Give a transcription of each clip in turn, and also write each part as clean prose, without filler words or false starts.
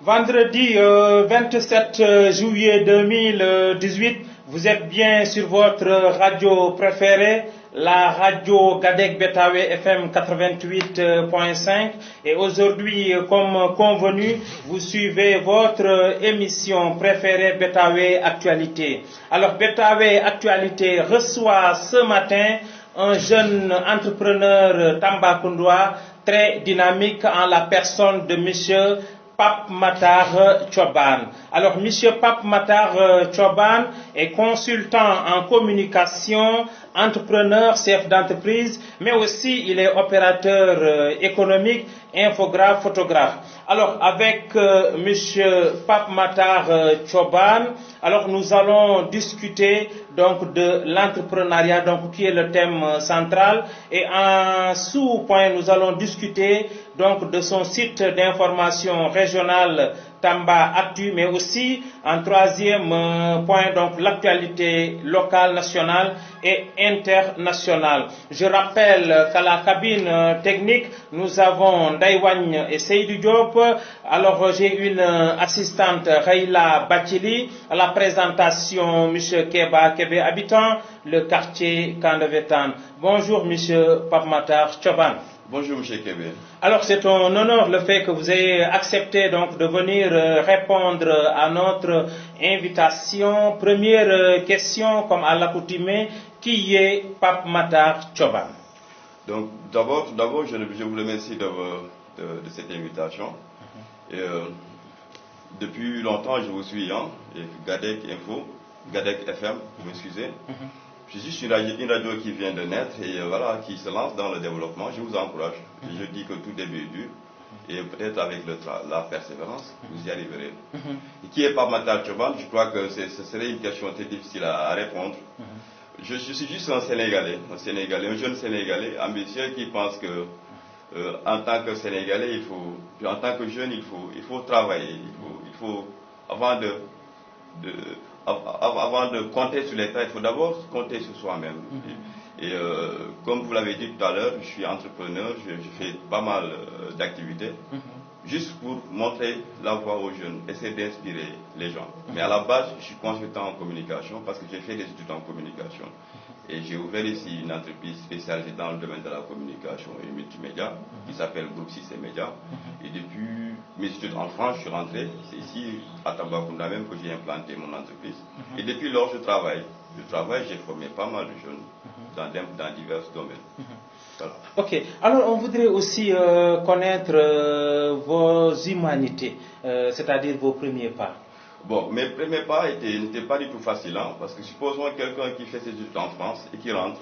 Vendredi 27 juillet 2018, vous êtes bien sur votre radio préférée, la radio Gadek Betawe FM 88.5. Et aujourd'hui, comme convenu, vous suivez votre émission préférée Betawe Actualité. Alors Betawe Actualité reçoit ce matin un jeune entrepreneur tambacoundois très dynamique en la personne de monsieur Pape Matar Choban. Alors, monsieur Pape Matar Choban est consultant en communication, entrepreneur, chef d'entreprise, mais aussi il est opérateur économique, infographe, photographe. Alors, avec monsieur Pape Matar Choban, alors nous allons discuter donc de l'entrepreneuriat, donc qui est le thème central, et en sous-point nous allons discuter donc de son site d'information régionale Tamba Actu, mais aussi en troisième point donc l'actualité locale, nationale et internationale. Je rappelle qu'à la cabine technique nous avons Daiwagne et Seydou Diop. Alors j'ai une assistante Raila Bachili, à la présentation monsieur Keba Kebe, habitant le quartier Kandavetan. Bonjour monsieur Pape Matar Choban. Bonjour monsieur Kebe. Alors c'est un honneur le fait que vous ayez accepté donc de venir répondre à notre invitation. Première question comme à l'accoutumée, qui est Pape Matar Choban? Donc d'abord je vous remercie de cette invitation. Et, depuis longtemps je vous suis, et Gadek Info, Gadek FM, vous m'excusez. C'est juste une radio qui vient de naître et voilà, qui se lance dans le développement. Je vous encourage. Et je dis que tout début est dur. Et peut-être avec la persévérance, vous y arriverez. Et qui est Pape Matar Choban? Je crois que ce serait une question très difficile à répondre. Je suis juste un Sénégalais, un jeune Sénégalais ambitieux qui pense que en tant que Sénégalais, en tant que jeune, il faut travailler. Il faut avant de compter sur l'État, il faut d'abord compter sur soi-même. Et comme vous l'avez dit tout à l'heure, je suis entrepreneur, je fais pas mal d'activités, juste pour montrer la voie aux jeunes, essayer d'inspirer les gens. Mais à la base, je suis consultant en communication parce que j'ai fait des études en communication. Et j'ai ouvert ici une entreprise spécialisée dans le domaine de la communication et multimédia, qui s'appelle Groupe 6 Média. Et depuis mes études en France, je suis rentré, c'est ici à Tambacounda même que j'ai implanté mon entreprise. Et depuis lors, je travaille, j'ai formé pas mal de jeunes dans divers domaines. Voilà. Ok, alors on voudrait aussi connaître vos humanités, c'est-à-dire vos premiers pas. Bon, mes premiers pas n'étaient pas du tout faciles, parce que supposons quelqu'un qui fait ses études en France et qui rentre,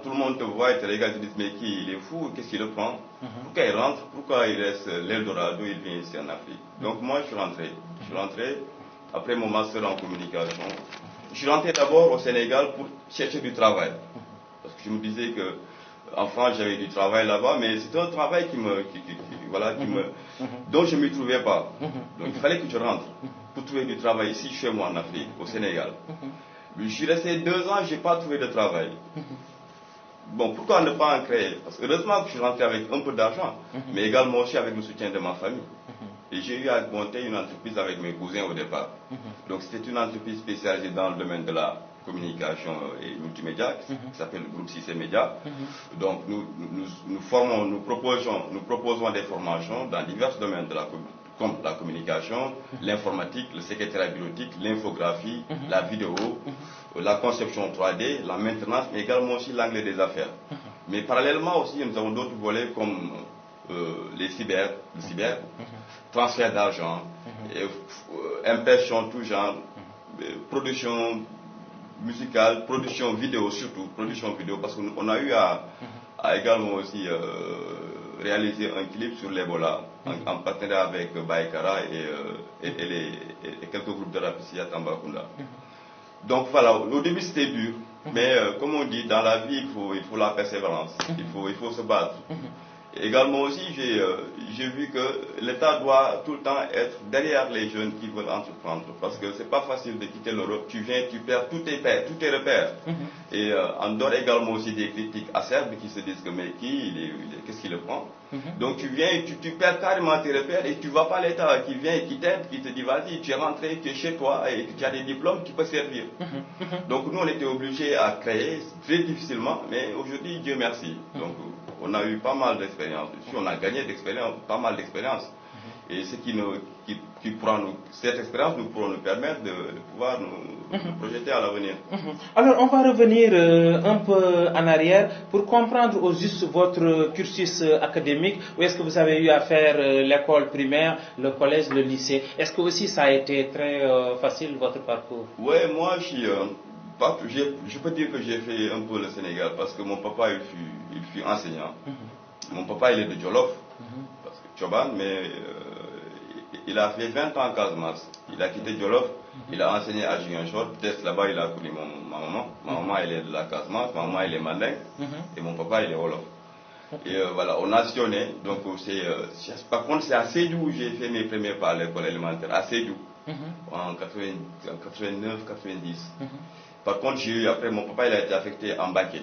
tout le monde te voit et te regarde et te dit mais qui il est fou, qu'est-ce qu'il le prend? Pourquoi il rentre? Pourquoi il reste l'Eldorado, il vient ici en Afrique? Donc moi je suis rentré après mon master en communication. Je suis rentré d'abord au Sénégal pour chercher du travail, parce que je me disais que en France j'avais du travail là-bas, mais c'était un travail dont je ne m'y trouvais pas. Donc il fallait que je rentre pour trouver du travail ici chez moi en Afrique, au Sénégal. Je suis resté 2 ans, je n'ai pas trouvé de travail. Bon, pourquoi ne pas en créer? Parce que heureusement que je suis rentré avec un peu d'argent, mais également aussi avec le soutien de ma famille. Et j'ai eu à monter une entreprise avec mes cousins au départ. Donc c'était une entreprise spécialisée dans le domaine de la communication et multimédia, qui s'appelle Groupe 6 Média. Donc nous proposons des formations dans divers domaines de comme la communication, l'informatique, le secrétariat bureautique, l'infographie, la vidéo, la conception 3D, la maintenance, mais également aussi l'anglais des affaires. Mais parallèlement aussi, nous avons d'autres volets comme le cyber, transfert d'argent, impression tout genre, production musicale, production vidéo surtout, parce qu'on a eu à également aussi réaliser un clip sur l'Ebola en partenariat avec Baïkara et quelques groupes de rap ici à Tambacounda. Donc voilà, au début c'était dur, mais comme on dit, dans la vie il faut la persévérance, il faut se battre. Et également aussi j'ai vu que l'État doit tout le temps être derrière les jeunes qui veulent entreprendre. Parce que c'est pas facile de quitter l'Europe. Tu viens, tu perds tous tes repères. Et on donne également aussi des critiques acerbes qui se disent que mais qu'est-ce qui le prend? Donc tu viens, tu perds carrément tes repères et tu ne vois pas l'État qui vient et qui t'aide, qui te dit vas-y, tu es rentré, tu es chez toi et tu as des diplômes, tu peux servir. Donc nous on était obligés à créer très difficilement, mais aujourd'hui Dieu merci. Donc on a eu pas mal d'expérience dessus, on a gagné pas mal d'expérience. Et ce qui pourra cette expérience nous pourra nous permettre de pouvoir nous projeter à l'avenir. Alors on va revenir un peu en arrière pour comprendre au juste votre cursus académique. Où est-ce que vous avez eu à faire l'école primaire, le collège, le lycée? Est-ce que aussi ça a été très facile votre parcours? Oui, moi je peux dire que j'ai fait un peu le Sénégal parce que mon papa il fut enseignant. Mon papa il est de Jolof, parce que Choban, mais il a fait 20 ans en Casamance. Il a quitté Jolof, il a enseigné à Ziguinchor. Peut-être là-bas il a connu ma maman. Ma maman elle est de la Casamance, ma maman elle est mandingue et mon papa il est Wolof. Et voilà, on a sillonné. Donc par contre c'est à Sédhiou où j'ai fait mes premiers pas à l'école élémentaire, à Sédhiou, en 89, 90. Par contre, après, mon papa il a été affecté en Mbacké.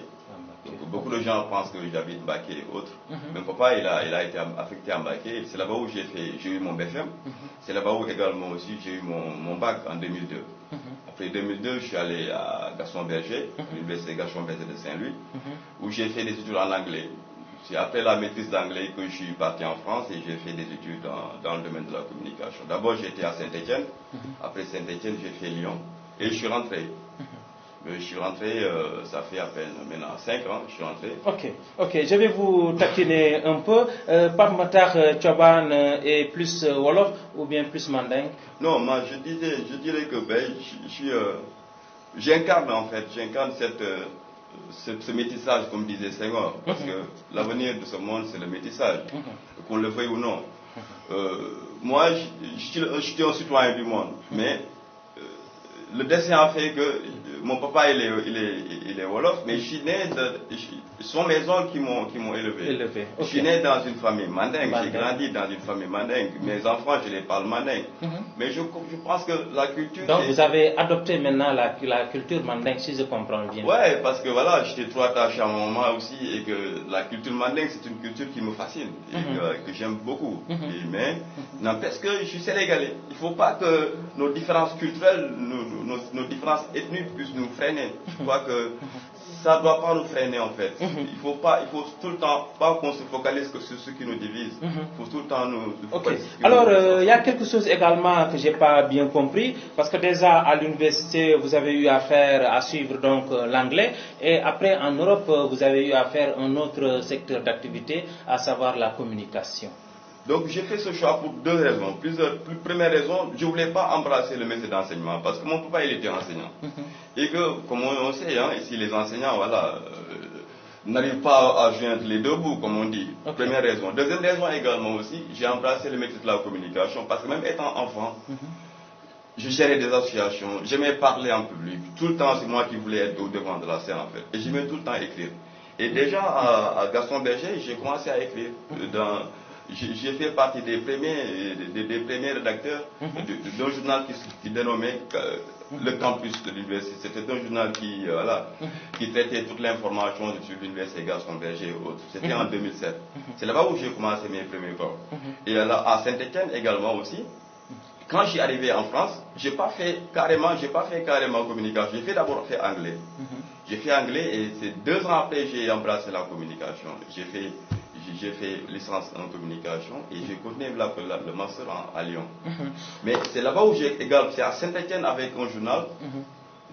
Donc, beaucoup de gens pensent que j'habite Mbacké et autres. Mais mon papa il a été affecté en Mbacké. C'est là-bas où j'ai eu mon BFM. C'est là-bas où également aussi j'ai eu mon bac en 2002. Après 2002, je suis allé à Gaston Berger, l'université Gaston Berger de Saint-Louis, où j'ai fait des études en anglais. C'est après la maîtrise d'anglais que je suis parti en France et j'ai fait des études dans le domaine de la communication. D'abord j'étais à Saint-Étienne. Après Saint-Étienne, j'ai fait Lyon. Et je suis rentré. Ça fait à peine maintenant 5 ans, je suis rentré. Ok, je vais vous taquiner un peu. Pape Matar Choban est plus Wolof ou bien plus Mandingue? Non, moi je dirais que j'incarne ce métissage comme disait Senghor. Parce que l'avenir de ce monde c'est le métissage, qu'on le veuille ou non. Moi je suis un citoyen du monde, mais le destin a fait que mon papa il est Wolof, mais je suis né ce sont mes oncles qui m'ont élevé. Je suis né dans une famille mandingue, j'ai grandi dans une famille mandingue. Mes enfants, je les parle mandingue. Mais je pense que la culture... Donc vous avez adopté maintenant la culture mandingue, si je comprends bien. Ouais, parce que voilà, j'étais trop attaché à mon maman aussi, et que la culture mandingue, c'est une culture qui me fascine, et que j'aime beaucoup. Mais n'empêche que je suis sénégalais. Il ne faut pas que nos différences culturelles, nos différences ethniques puissent nous freiner. Je crois que ça ne doit pas nous freiner en fait. Il faut tout le temps pas qu'on se focalise que sur ce qui nous divise. Il faut tout le temps nous focaliser. Alors, il y a quelque chose également que je n'ai pas bien compris, parce que déjà à l'université, vous avez eu à suivre donc l'anglais, et après en Europe, vous avez eu à faire un autre secteur d'activité, à savoir la communication. Donc j'ai fait ce choix pour deux raisons. Première raison, je ne voulais pas embrasser le métier d'enseignement parce que mon papa il était enseignant. Et que, comme on sait, ici les enseignants, n'arrivent pas à joindre les deux bouts, comme on dit. Première raison. Deuxième raison également aussi, j'ai embrassé le métier de la communication parce que même étant enfant, je gérais des associations, j'aimais parler en public. Tout le temps, c'est moi qui voulais être au devant de la scène en fait. Et j'aimais tout le temps écrire. Et déjà à Gaston Berger, j'ai commencé à écrire j'ai fait partie des premiers rédacteurs d'un journal qui dénommait le campus de l'université. C'était un journal qui traitait toute l'information sur l'université Gaston Berger et autres. C'était en 2007. C'est là-bas où j'ai commencé mes premiers cours. Et là, à Saint-Étienne également aussi. Quand je suis arrivé en France, j'ai pas fait carrément communication. J'ai d'abord fait anglais. J'ai fait anglais et c'est 2 ans après j'ai embrassé la communication. J'ai fait licence en communication et j'ai continué le master à Lyon. Mais c'est là-bas où c'est à Saint-Étienne avec un journal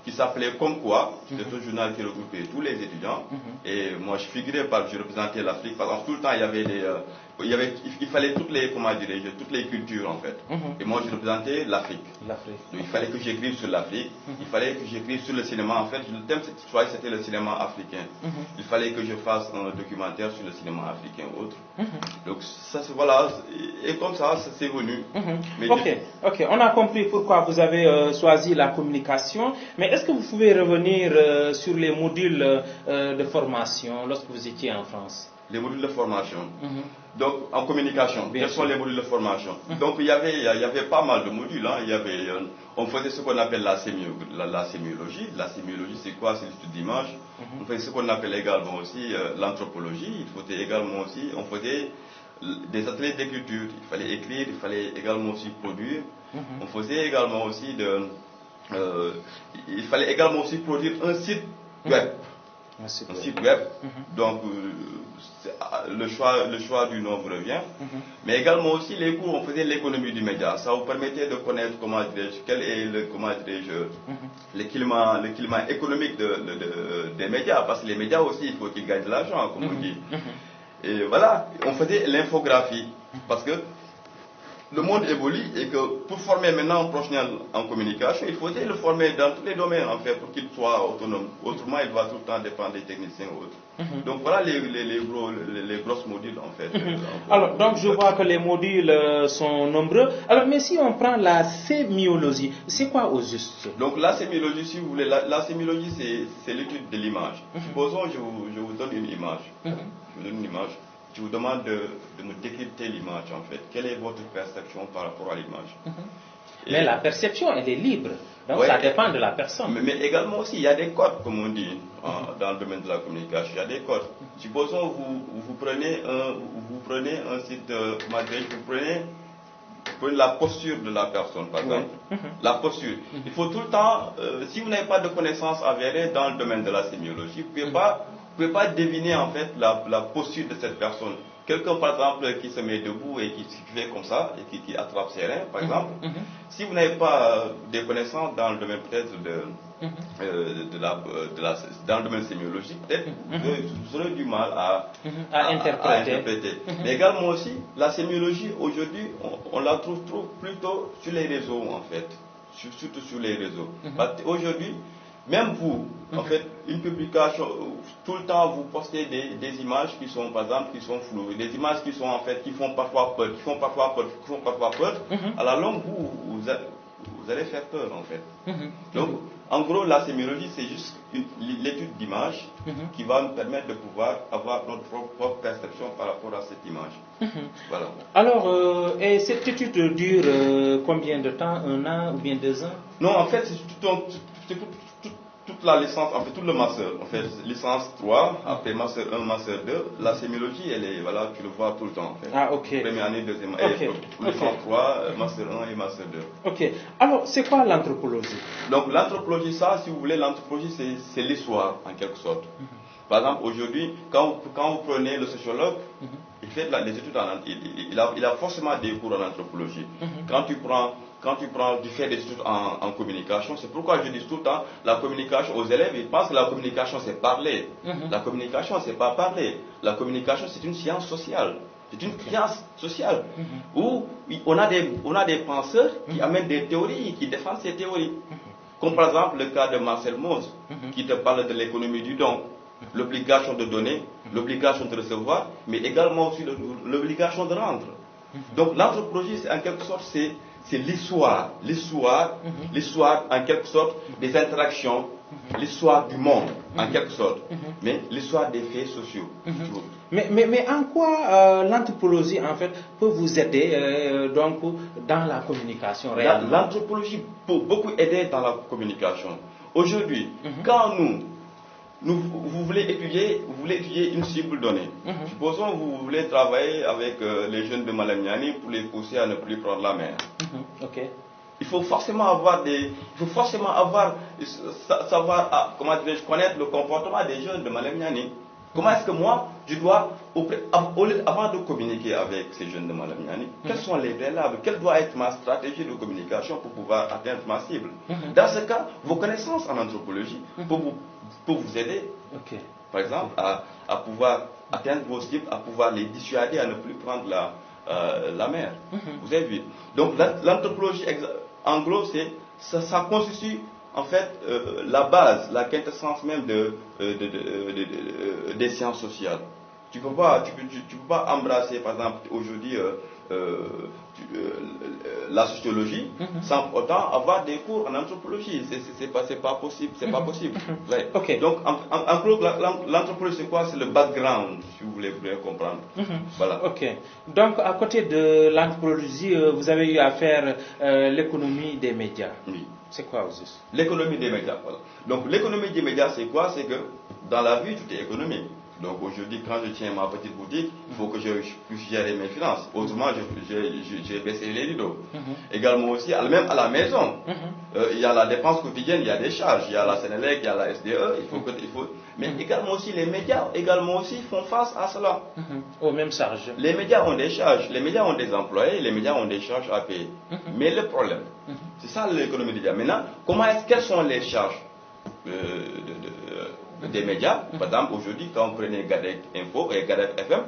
qui s'appelait Comme quoi. C'était un journal qui regroupait tous les étudiants. Et moi je représentais l'Afrique. Parce que tout le temps il fallait toutes les cultures en fait. Et moi je représentais l'Afrique. Donc il fallait que j'écrive sur l'Afrique. Il fallait que j'écrive sur le cinéma. En fait, le thème c'était le cinéma africain. Il fallait que je fasse un documentaire sur le cinéma africain ou autre. Donc ça voilà. Et comme ça c'est venu. Ok, on a compris pourquoi vous avez choisi la communication. Mais est-ce que vous pouvez revenir sur les modules de formation lorsque vous étiez en France? Les modules de formation. Donc, en communication, quels sont les modules de formation? Donc, il y avait pas mal de modules. Hein. On faisait ce qu'on appelle la sémiologie. La sémiologie, c'est quoi? C'est l'étude d'image. On faisait ce qu'on appelle également aussi l'anthropologie. On faisait des ateliers d'écriture. Il fallait écrire, il fallait également aussi produire. On faisait également aussi il fallait également aussi produire un site web. Un site web. Donc, le choix du nom vous revient. Mais également aussi les cours, on faisait l'économie du média. Ça vous permettait de connaître quel est le climat économique des médias. Parce que les médias aussi, il faut qu'ils gagnent de l'argent, comme on dit. Et voilà, on faisait l'infographie. Parce que le monde évolue et que pour former maintenant un professionnel en communication, il faudrait le former dans tous les domaines en fait pour qu'il soit autonome. Autrement, il va tout le temps dépendre des techniciens ou autres. Donc voilà les grosses modules en fait. Alors, donc je vois que les modules sont nombreux. Alors, mais si on prend la sémiologie, c'est quoi au juste? Donc la sémiologie, si vous voulez, la sémiologie c'est l'étude de l'image. Supposons je vous donne une image. Je vous demande de me décrypter l'image en fait. Quelle est votre perception par rapport à l'image? Mais la perception, elle est libre. Donc ça dépend de la personne. Mais également aussi, il y a des codes, comme on dit, dans le domaine de la communication. Il y a des codes. Supposons vous prenez un site, vous prenez la posture de la personne, par exemple. La posture. Il faut tout le temps, si vous n'avez pas de connaissances avérées dans le domaine de la sémiologie, vous ne pouvez pas deviner en fait la posture de cette personne. Quelqu'un par exemple qui se met debout et qui fait comme ça et qui attrape ses reins par exemple, si vous n'avez pas des connaissances dans le domaine peut-être dans le domaine sémiologique, peut-être vous aurez du mal à interpréter. Mais également aussi, la sémiologie aujourd'hui, on la trouve plutôt sur les réseaux en fait, surtout sur les réseaux. Aujourd'hui, même vous, en fait, une publication, tout le temps vous postez des images qui sont, par exemple, qui sont floues, des images qui sont en fait, qui font parfois peur, à la longue, vous allez faire peur en fait. Donc, en gros, la sémiologie, c'est juste l'étude d'image qui va nous permettre de pouvoir avoir notre propre perception par rapport à cette image. Voilà. Alors, et cette étude dure combien de temps? 1 an ou bien 2 ans? Non, en fait, c'est toute la licence, en fait, tout le master, en fait, licence 3, après master 1, master 2, la sémiologie, elle est, voilà, tu le vois tout le temps, en fait. Ah, ok. Première année, deuxième année, licence 3, master 1 et master 2. Ok. Alors, c'est quoi l'anthropologie? Donc, l'anthropologie, ça, si vous voulez, l'anthropologie, c'est l'histoire, en quelque sorte. Par exemple, aujourd'hui, quand vous prenez le sociologue, il fait des études il a forcément des cours en anthropologie. Quand tu fais des études en communication, c'est pourquoi je dis tout le temps, la communication aux élèves, ils pensent que la communication c'est parler. La communication c'est pas parler. La communication c'est une science sociale. C'est une science sociale où on a des penseurs qui amènent des théories, qui défendent ces théories. Comme par exemple le cas de Marcel Mauss, qui te parle de l'économie du don. L'obligation de donner, l'obligation de recevoir, mais également aussi l'obligation de rendre. Donc l'anthropologie, c'est en quelque sorte, c'est l'histoire en quelque sorte des interactions, l'histoire du monde en quelque sorte, mais l'histoire des faits sociaux. Mais en quoi l'anthropologie en fait peut vous aider donc dans la communication réellement? L'anthropologie peut beaucoup aider dans la communication. Aujourd'hui, quand vous voulez étudier une cible donnée. Supposons que vous voulez travailler avec les jeunes de Malamyani pour les pousser à ne plus prendre la mer. Il faut forcément savoir connaître le comportement des jeunes de Malamyani. Comment est-ce que moi, je dois, avant de communiquer avec ces jeunes de Malamyani, quels sont les préalables, quelle doit être ma stratégie de communication pour pouvoir atteindre ma cible? Dans ce cas, vos connaissances en anthropologie peuvent vous aider, par exemple, à pouvoir atteindre vos cibles, à pouvoir les dissuader à ne plus prendre la mer. Vous avez vu? Donc l'anthropologie, en gros, ça constitue en fait la base, la quintessence même des sciences sociales. Tu peux pas embrasser, par exemple, aujourd'hui la sociologie sans autant avoir des cours en anthropologie. C'est pas possible. C'est pas possible. Ouais. Ok. Donc, en gros, l'anthropologie, c'est quoi? C'est le background, si vous voulez comprendre. Voilà. Ok. Donc, à côté de l'anthropologie, vous avez eu à faire l'économie des médias. Oui. C'est quoi, aussi? L'économie des médias, voilà. Donc, l'économie des médias, c'est quoi? C'est que dans la vie, tout est économique. Donc aujourd'hui, quand je tiens ma petite boutique, il faut que je puisse gérer mes finances. Autrement, j'ai baissé les rideaux. Également aussi, même à la maison, il y a la dépense quotidienne, il y a des charges. Il y a la Sénélec, il y a la SDE. Mais également aussi, les médias font face à cela. Aux mêmes charges. Les médias ont des charges. Les médias ont des employés. Les médias ont des charges à payer. Mais le problème, c'est ça l'économie des médias. Maintenant, quelles sont les charges des médias? Par exemple, aujourd'hui, quand vous prenez Gadec Info et Gadec FM,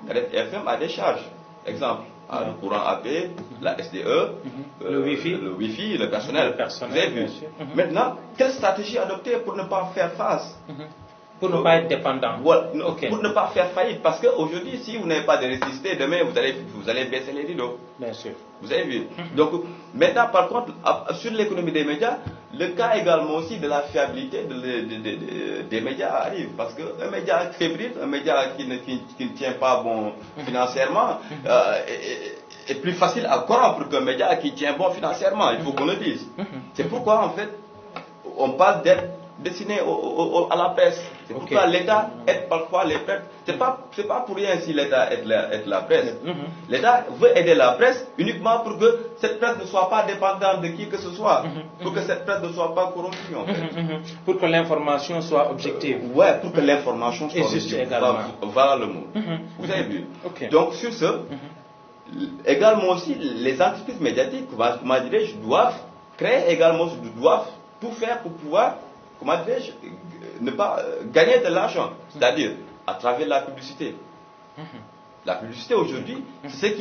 Gadec FM a des charges. Exemple, le courant à payer, la SDE, le Wi-Fi, le personnel. Vous avez vu? Maintenant, quelle stratégie adopter pour ne pas faire face? Pour ne pas être dépendant. Pour ne pas faire faillite. Parce qu'aujourd'hui, si vous n'avez pas de électricité, demain, vous allez baisser les rideaux. Bien sûr. Vous avez vu? Donc, maintenant, par contre, sur l'économie des médias, le cas également aussi de la fiabilité des médias arrive. Parce qu'un média fébrile, un média qui ne tient pas bon financièrement, est plus facile à corrompre qu'un média qui tient bon financièrement. Il faut qu'on le dise. C'est pourquoi, en fait, on parle d'être destiné à la presse. C'est pourquoi l'État aide parfois les prêtres. C'est pas pour rien si l'État aide la presse. L'État veut aider la presse uniquement pour que cette presse ne soit pas dépendante de qui que ce soit. Pour que cette presse ne soit pas corrompue, en fait. Pour que l'information soit objective. Ouais, pour que l'information soit objective. Voilà le mot. Vous avez vu? Donc, sur ce, également aussi, les entreprises médiatiques, comment dirais-je, doivent tout faire pour pouvoir, comment dirais-je, ne pas gagner de l'argent, c'est-à-dire à travers la publicité. La publicité aujourd'hui, c'est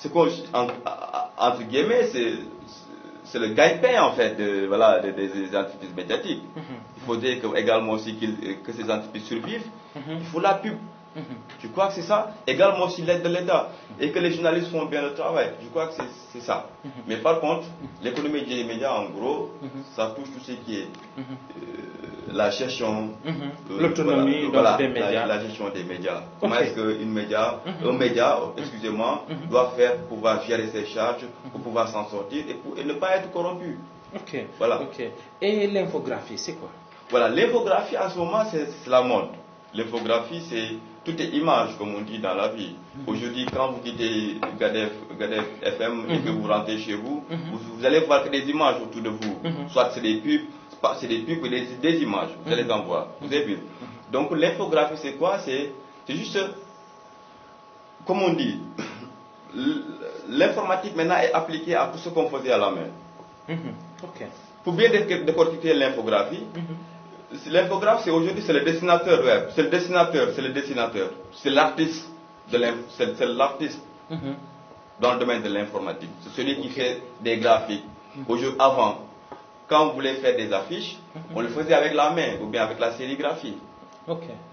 entre guillemets, c'est le gagne-pain en fait des entreprises médiatiques. Il faudrait également aussi que ces entreprises survivent. Il faut la pub. Je crois que c'est ça. Également aussi l'aide de l'État. Et que les journalistes font bien le travail. Je crois que c'est ça. Mais par contre, l'économie des médias, en gros, ça touche tout ce qui est la gestion, l'autonomie des médias. La gestion des médias. Comment est-ce qu'un média, excusez-moi, doit faire pour pouvoir gérer ses charges, pour pouvoir s'en sortir et ne pas être corrompu. Voilà. Et l'infographie, c'est quoi? Voilà, l'infographie en ce moment, c'est la mode. L'infographie, tout est image, comme on dit dans la vie. Aujourd'hui, quand vous quittez Gadef FM et que vous rentrez chez vous, vous allez voir que des images autour de vous. Soit c'est des pubs, ou des images. Vous allez en voir. Vous avez vu. Donc l'infographie, c'est quoi? C'est juste, comme on dit, l'informatique maintenant est appliquée à tout ce qu'on faisait à la main. Pour bien décortiquer l'infographie, l'infographe, c'est le dessinateur web, c'est le dessinateur, c'est l'artiste dans le domaine de l'informatique. C'est celui qui fait des graphiques. Avant, quand on voulait faire des affiches, on le faisait avec la main ou bien avec la sérigraphie.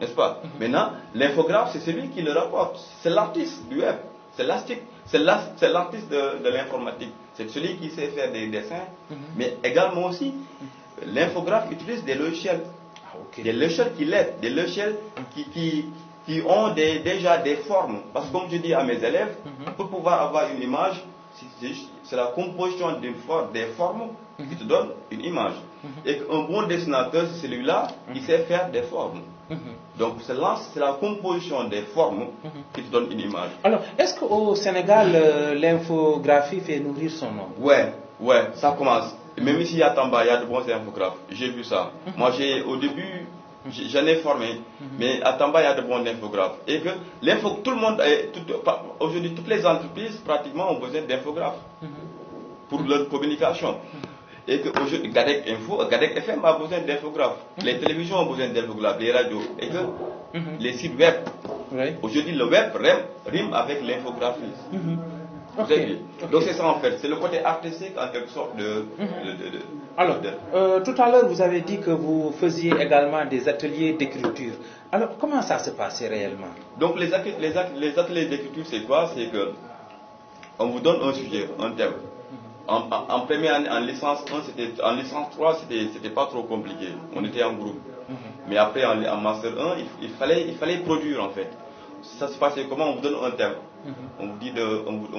N'est-ce pas? Maintenant, l'infographe, c'est celui qui le rapporte. C'est l'artiste du web. C'est l'artiste de l'informatique. C'est celui qui sait faire des dessins, mais également aussi, l'infographe utilise des logiciels. Des logiciels qui l'aident, des logiciels qui ont déjà des formes. Parce que comme je dis à mes élèves, pour pouvoir avoir une image, c'est la composition des formes qui te donne une image. Et qu'un bon dessinateur, c'est celui-là qui sait faire des formes. Donc c'est la composition des formes qui te donne une image. Alors, est-ce qu'au Sénégal, l'infographie fait nourrir son nom? Ouais, ça commence. Même ici à Tamba, il y a de bons infographes. J'ai vu ça. Moi, au début, j'en ai formé. Mais à Tamba, il y a de bons infographes. Et que tout le monde, aujourd'hui, toutes les entreprises pratiquement ont besoin d'infographes pour leur communication. Et que aujourd'hui, Gadec Info, Gadec FM a besoin d'infographes. Les télévisions ont besoin d'infographes, les radios. Et que les sites web. Aujourd'hui, le web rime avec l'infographie. Vous avez dit. Donc c'est ça en fait, c'est le côté artistique en quelque sorte Alors, tout à l'heure vous avez dit que vous faisiez également des ateliers d'écriture. Alors comment ça se passait réellement? Donc les ateliers d'écriture c'est quoi? C'est que on vous donne un sujet, un thème. En première année, en licence 1, en licence 3, c'était pas trop compliqué. On était en groupe. Mais après, en master 1, il fallait produire en fait. Ça se passait comment? On vous donne un thème. On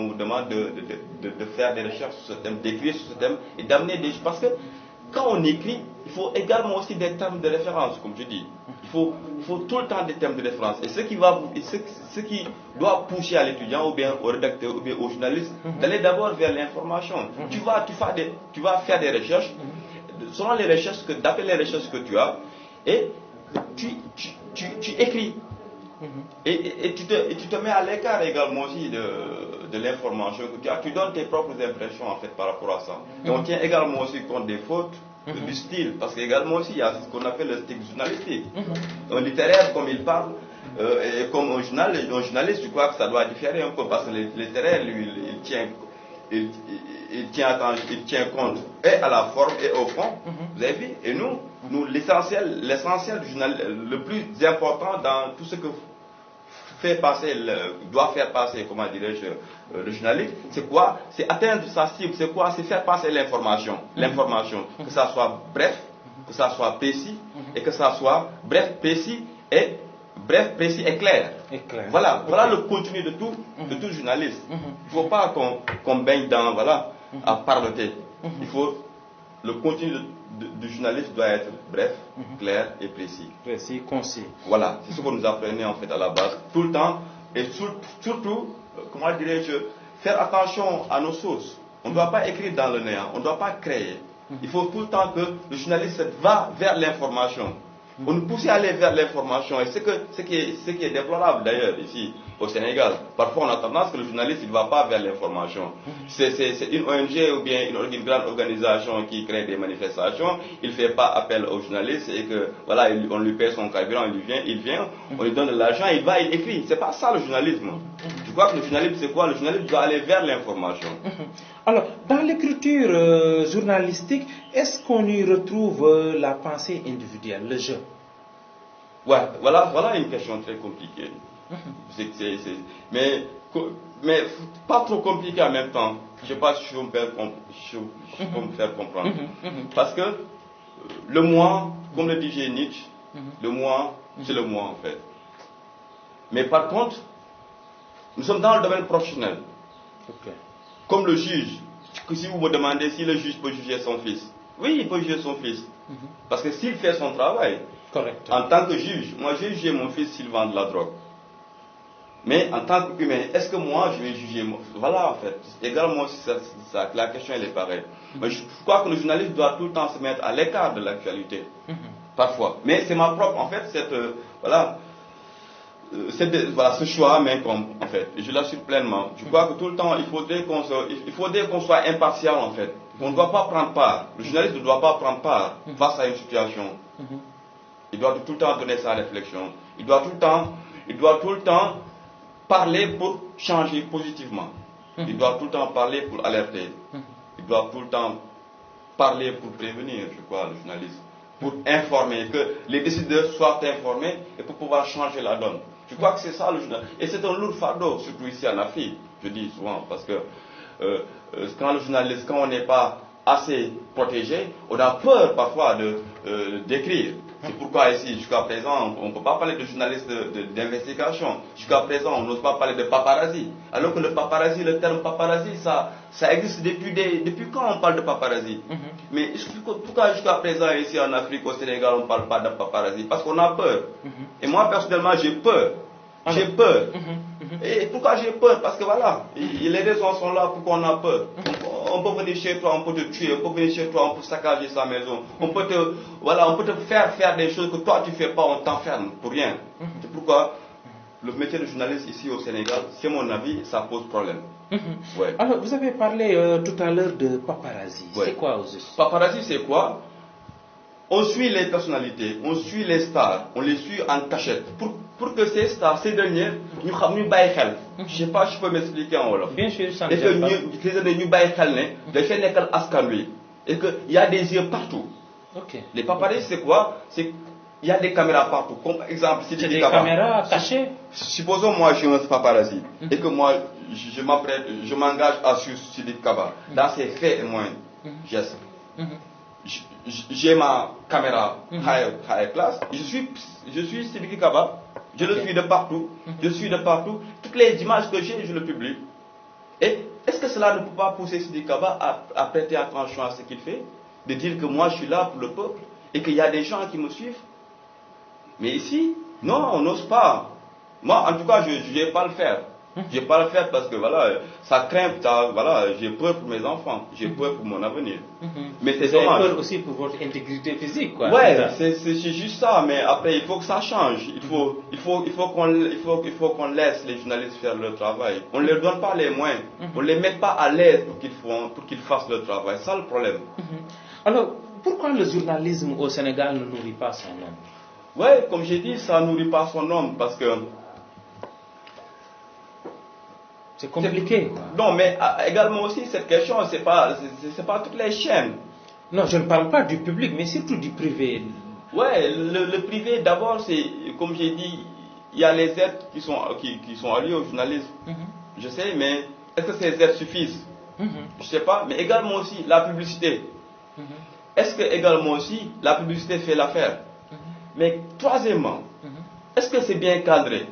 vous demande de faire des recherches sur ce thème, d'écrire sur ce thème et d'amener des... Parce que quand on écrit, il faut également aussi des termes de référence, comme je dis. Il faut tout le temps des termes de référence. Et ce qui doit pousser à l'étudiant, ou bien au rédacteur, ou bien au journaliste, d'aller d'abord vers l'information. Tu vas faire des recherches, selon les recherches, d'après les recherches que tu as, et tu écris. Et tu te mets à l'écart également aussi de l'information que tu as. Tu donnes tes propres impressions en fait par rapport à ça. Et on tient également aussi compte des fautes, du style, parce qu'également aussi il y a ce qu'on appelle le style journalistique. Un littéraire comme il parle, et comme un journaliste, je crois que ça doit différer un peu, parce que le littéraire, lui, il tient compte et à la forme et au fond. Vous avez vu? Et nous l'essentiel du journal, le plus important dans tout ce que doit faire passer, comment dirais-je, le journaliste, c'est quoi? C'est atteindre sa cible, c'est quoi? C'est faire passer l'information. L'information, que ça soit bref, que ça soit précis, et que ça soit bref, précis et clair. Voilà le contenu de tout journaliste. Il ne faut pas qu'on baigne dans, à parloter. Le contenu du journaliste doit être bref, clair et précis. Précis, concis. Voilà, c'est ce que nous apprenons en fait à la base, tout le temps, et surtout, comment dirais-je, faire attention à nos sources. On ne doit pas écrire dans le néant, on ne doit pas créer. Il faut tout le temps que le journaliste va vers l'information. On nous pousse à aller vers l'information, et ce qui est déplorable d'ailleurs ici au Sénégal. Parfois on a tendance que le journaliste ne va pas vers l'information. C'est une ONG ou bien une grande organisation qui crée des manifestations, il ne fait pas appel au journaliste et que voilà, on lui paie son carburant, il vient, on lui donne de l'argent, il va, il écrit. C'est pas ça le journalisme. Je crois que le journalisme c'est quoi? Le journalisme doit aller vers l'information. Alors, dans l'écriture journalistique, est-ce qu'on y retrouve la pensée individuelle, le jeu? Ouais, voilà une question très compliquée. Mais pas trop compliquée en même temps. Je ne sais pas si je peux me faire comprendre. Parce que le moi, comme le disait Nietzsche, le moi, c'est le moi en fait. Mais par contre, nous sommes dans le domaine professionnel. Comme le juge, que si vous me demandez si le juge peut juger son fils, oui, il peut juger son fils. Parce que s'il fait son travail, correct. En tant que juge, moi je vais juger mon fils s'il vend de la drogue. Mais en tant qu'humain, est-ce que moi je vais juger Voilà en fait, également la question elle est pareille. Mais je crois que le journaliste doit tout le temps se mettre à l'écart de l'actualité. Parfois. Mais c'est ma propre, en fait, ce choix m'incombe en fait, et je l'assure pleinement. Je crois que tout le temps il faudrait qu'on soit impartial en fait. On ne doit pas prendre part. Le journaliste ne doit pas prendre part face à une situation. Il doit tout le temps donner sa réflexion. Il doit tout le temps parler pour changer positivement. Il doit tout le temps parler pour alerter. Il doit tout le temps parler pour prévenir, je crois, le journaliste. Pour informer, que les décideurs soient informés et pour pouvoir changer la donne. Je crois que c'est ça le journal. Et c'est un lourd fardeau, surtout ici en Afrique, je dis souvent, parce que quand on n'est pas assez protégé, on a peur parfois d'écrire. C'est pourquoi ici, jusqu'à présent, on ne peut pas parler de journalistes d'investigation. Jusqu'à présent, on n'ose pas parler de paparazzi. Alors que le terme paparazzi, ça existe depuis quand on parle de paparazzi? Mais pourquoi jusqu'à présent, ici en Afrique, au Sénégal, on ne parle pas de paparazzi? Parce qu'on a peur. Et moi, personnellement, j'ai peur. J'ai peur. Et pourquoi j'ai peur? Parce que voilà, les raisons sont là pourquoi on a peur. On peut venir chez toi, on peut te tuer, on peut venir chez toi, on peut saccager sa maison, on peut te faire des choses que toi tu ne fais pas, on t'enferme pour rien. C'est pourquoi le métier de journaliste ici au Sénégal, c'est mon avis, ça pose problème. Ouais. Alors, vous avez parlé tout à l'heure de paparazzi. Ouais. C'est quoi au juste? Paparazzi, c'est quoi? On suit les personnalités, on suit les stars, on les suit en cachette. pour que ces derniers ñu xam ñu bàyyi xel. Je sais pas, je peux m'expliquer en wolof. Bien sûr, ça et que ces derniers ñu bàyyi xel ne dafay nekkal askan wi et que y a des yeux partout. Ok. Les paparazzis c'est quoi? C'est il y a des caméras partout. Comme exemple, c'est des caméras cachées. Supposons moi je suis un paparazzi et que moi je m'engage à suivre Sidiki Kaba dans ses faits et moyens gestes. J'ai ma caméra high class. Je suis Sidiki Kaba. Je le suis de partout. Je suis de partout. Toutes les images que j'ai, je le publie. Et est-ce que cela ne peut pas pousser Sidiki Kaba à prêter attention à ce qu'il fait, de dire que moi je suis là pour le peuple et qu'il y a des gens qui me suivent? Mais ici, non, on n'ose pas. Moi, en tout cas, je ne vais pas le faire. Je ne vais pas le faire parce que voilà, ça craint, voilà, j'ai peur pour mes enfants, j'ai peur pour mon avenir. Mais c'est dommage. J'ai peur aussi pour votre intégrité physique, quoi. Ouais, c'est juste ça, mais après, il faut que ça change. Il faut qu'on laisse les journalistes faire leur travail. On ne leur donne pas les moyens. On ne les met pas à l'aise pour qu'ils fassent leur travail. C'est ça le problème. Alors, pourquoi le journalisme au Sénégal ne nourrit pas son homme? Oui, comme j'ai dit, ça ne nourrit pas son homme parce que... C'est compliqué. Non, mais également aussi, cette question, ce n'est pas toutes les chaînes. Non, je ne parle pas du public, mais surtout du privé. Oui, le privé, d'abord, c'est, comme j'ai dit, il y a les aides qui sont alliées au journalisme. Je sais, mais est-ce que ces aides suffisent? Je ne sais pas, mais également aussi la publicité. Est-ce que également aussi la publicité fait l'affaire? Mais troisièmement, est-ce que c'est bien cadré?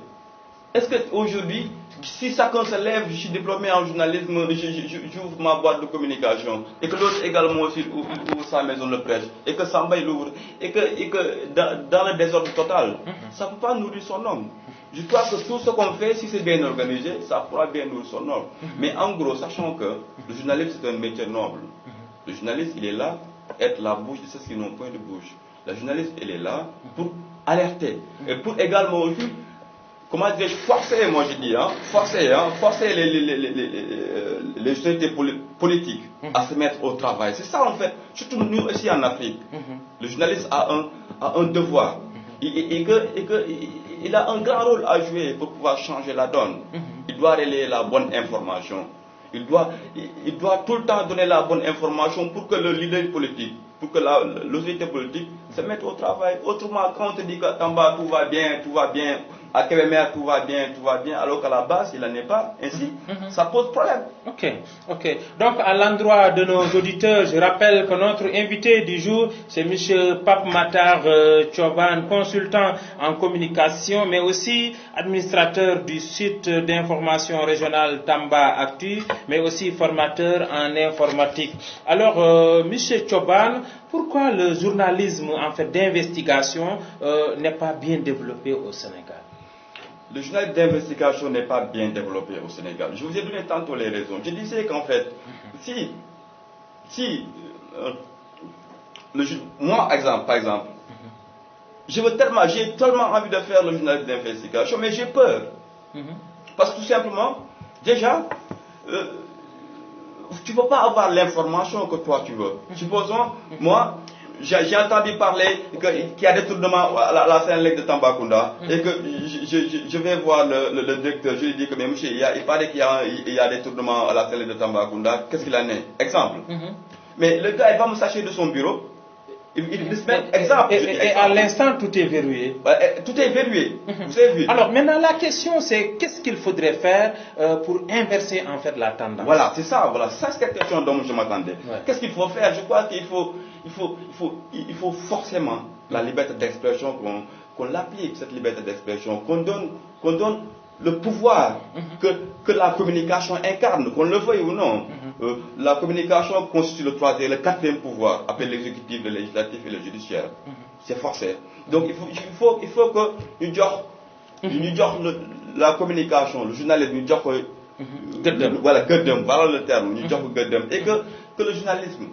Est-ce qu'aujourd'hui, si chacun se lève, je suis diplômé en journalisme, j'ouvre ma boîte de communication, et que l'autre également aussi ouvre sa maison de presse, et que Samba il ouvre, et que dans le désordre total, ça ne peut pas nourrir son homme. Je crois que tout ce qu'on fait, si c'est bien organisé, ça pourra bien nourrir son homme. Mais en gros, sachant que le journaliste c'est un métier noble. Le journaliste, il est là pour être la bouche de ceux qui n'ont point de bouche. Le journaliste, il est là pour alerter. Et pour également aussi, comment dirais-je, forcer, moi je dis, forcer les sociétés politiques à se mettre au travail. C'est ça en fait, surtout nous aussi en Afrique. Le journaliste a un devoir. Il a un grand rôle à jouer pour pouvoir changer la donne. Il doit relayer la bonne information. Il doit tout le temps donner la bonne information pour que le leader politique, pour que l'autorité politique se mette au travail. Autrement, quand on te dit qu'à Tamba tout va bien, à Kébémer tout va bien, alors qu'à la base il n'en est pas ainsi, ça pose problème. Ok. Donc à l'endroit de nos auditeurs, je rappelle que notre invité du jour, c'est M. Pape Matar Thioban, consultant en communication, mais aussi administrateur du site d'information régionale Tamba Actu, mais aussi formateur en informatique. Alors, M. Thioban, pourquoi le journalisme en fait d'investigation n'est pas bien développé au Sénégal? Le journalisme d'investigation n'est pas bien développé au Sénégal. Je vous ai donné tantôt les raisons. Je disais qu'en fait, moi, par exemple, j'ai tellement envie de faire le journalisme d'investigation, mais j'ai peur. Parce que tout simplement, déjà, tu ne peux pas avoir l'information que toi tu veux. Supposons, moi, j'ai entendu parler qu'il y a des tournements à la Sénélec de Tambacounda et que je vais voir le directeur, je lui dis que mais monsieur, il paraît qu'il y a des tournements à la Sénélec de Tambacounda, qu'est-ce qu'il en est? Exemple. Mais le gars, il va me sacher de son bureau. Exemple. Et à l'instant, tout est verrouillé. Tout est verrouillé. Vous avez vu. Alors maintenant, la question c'est qu'est-ce qu'il faudrait faire pour inverser en fait la tendance? Voilà, c'est ça. Voilà, ça c'est la question dont je m'attendais. Qu'est-ce qu'il faut faire? Je crois qu'il faut forcément la liberté d'expression, qu'on l'applique cette liberté d'expression, qu'on donne le pouvoir que la communication incarne, qu'on le veuille ou non. La communication constitue le quatrième pouvoir, après l'exécutif, le législatif et le judiciaire. C'est forcé. Donc il faut que nous disons la communication, le journalisme, nous disons voilà le terme, nous disons et que le journalisme,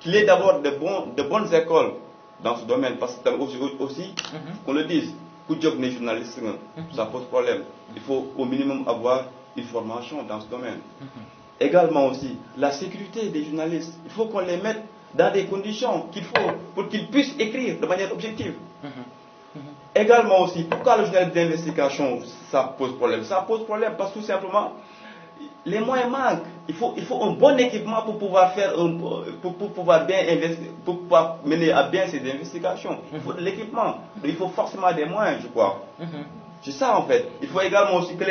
qu'il y ait d'abord de bonnes écoles dans ce domaine, parce que aussi qu'on le dise, pour job les journalistes, ça pose problème. Il faut au minimum avoir une formation dans ce domaine. Également aussi, la sécurité des journalistes. Il faut qu'on les mette dans des conditions qu'il faut pour qu'ils puissent écrire de manière objective. également aussi, pourquoi le journalisme d'investigation, ça pose problème? Ça pose problème parce que tout simplement, les moyens manquent. Il faut un bon équipement pour pouvoir faire, pour pouvoir bien investir, pour pouvoir mener à bien ces investigations. Il faut de l'équipement. Il faut forcément des moyens, je crois. C'est ça en fait. Il faut également aussi que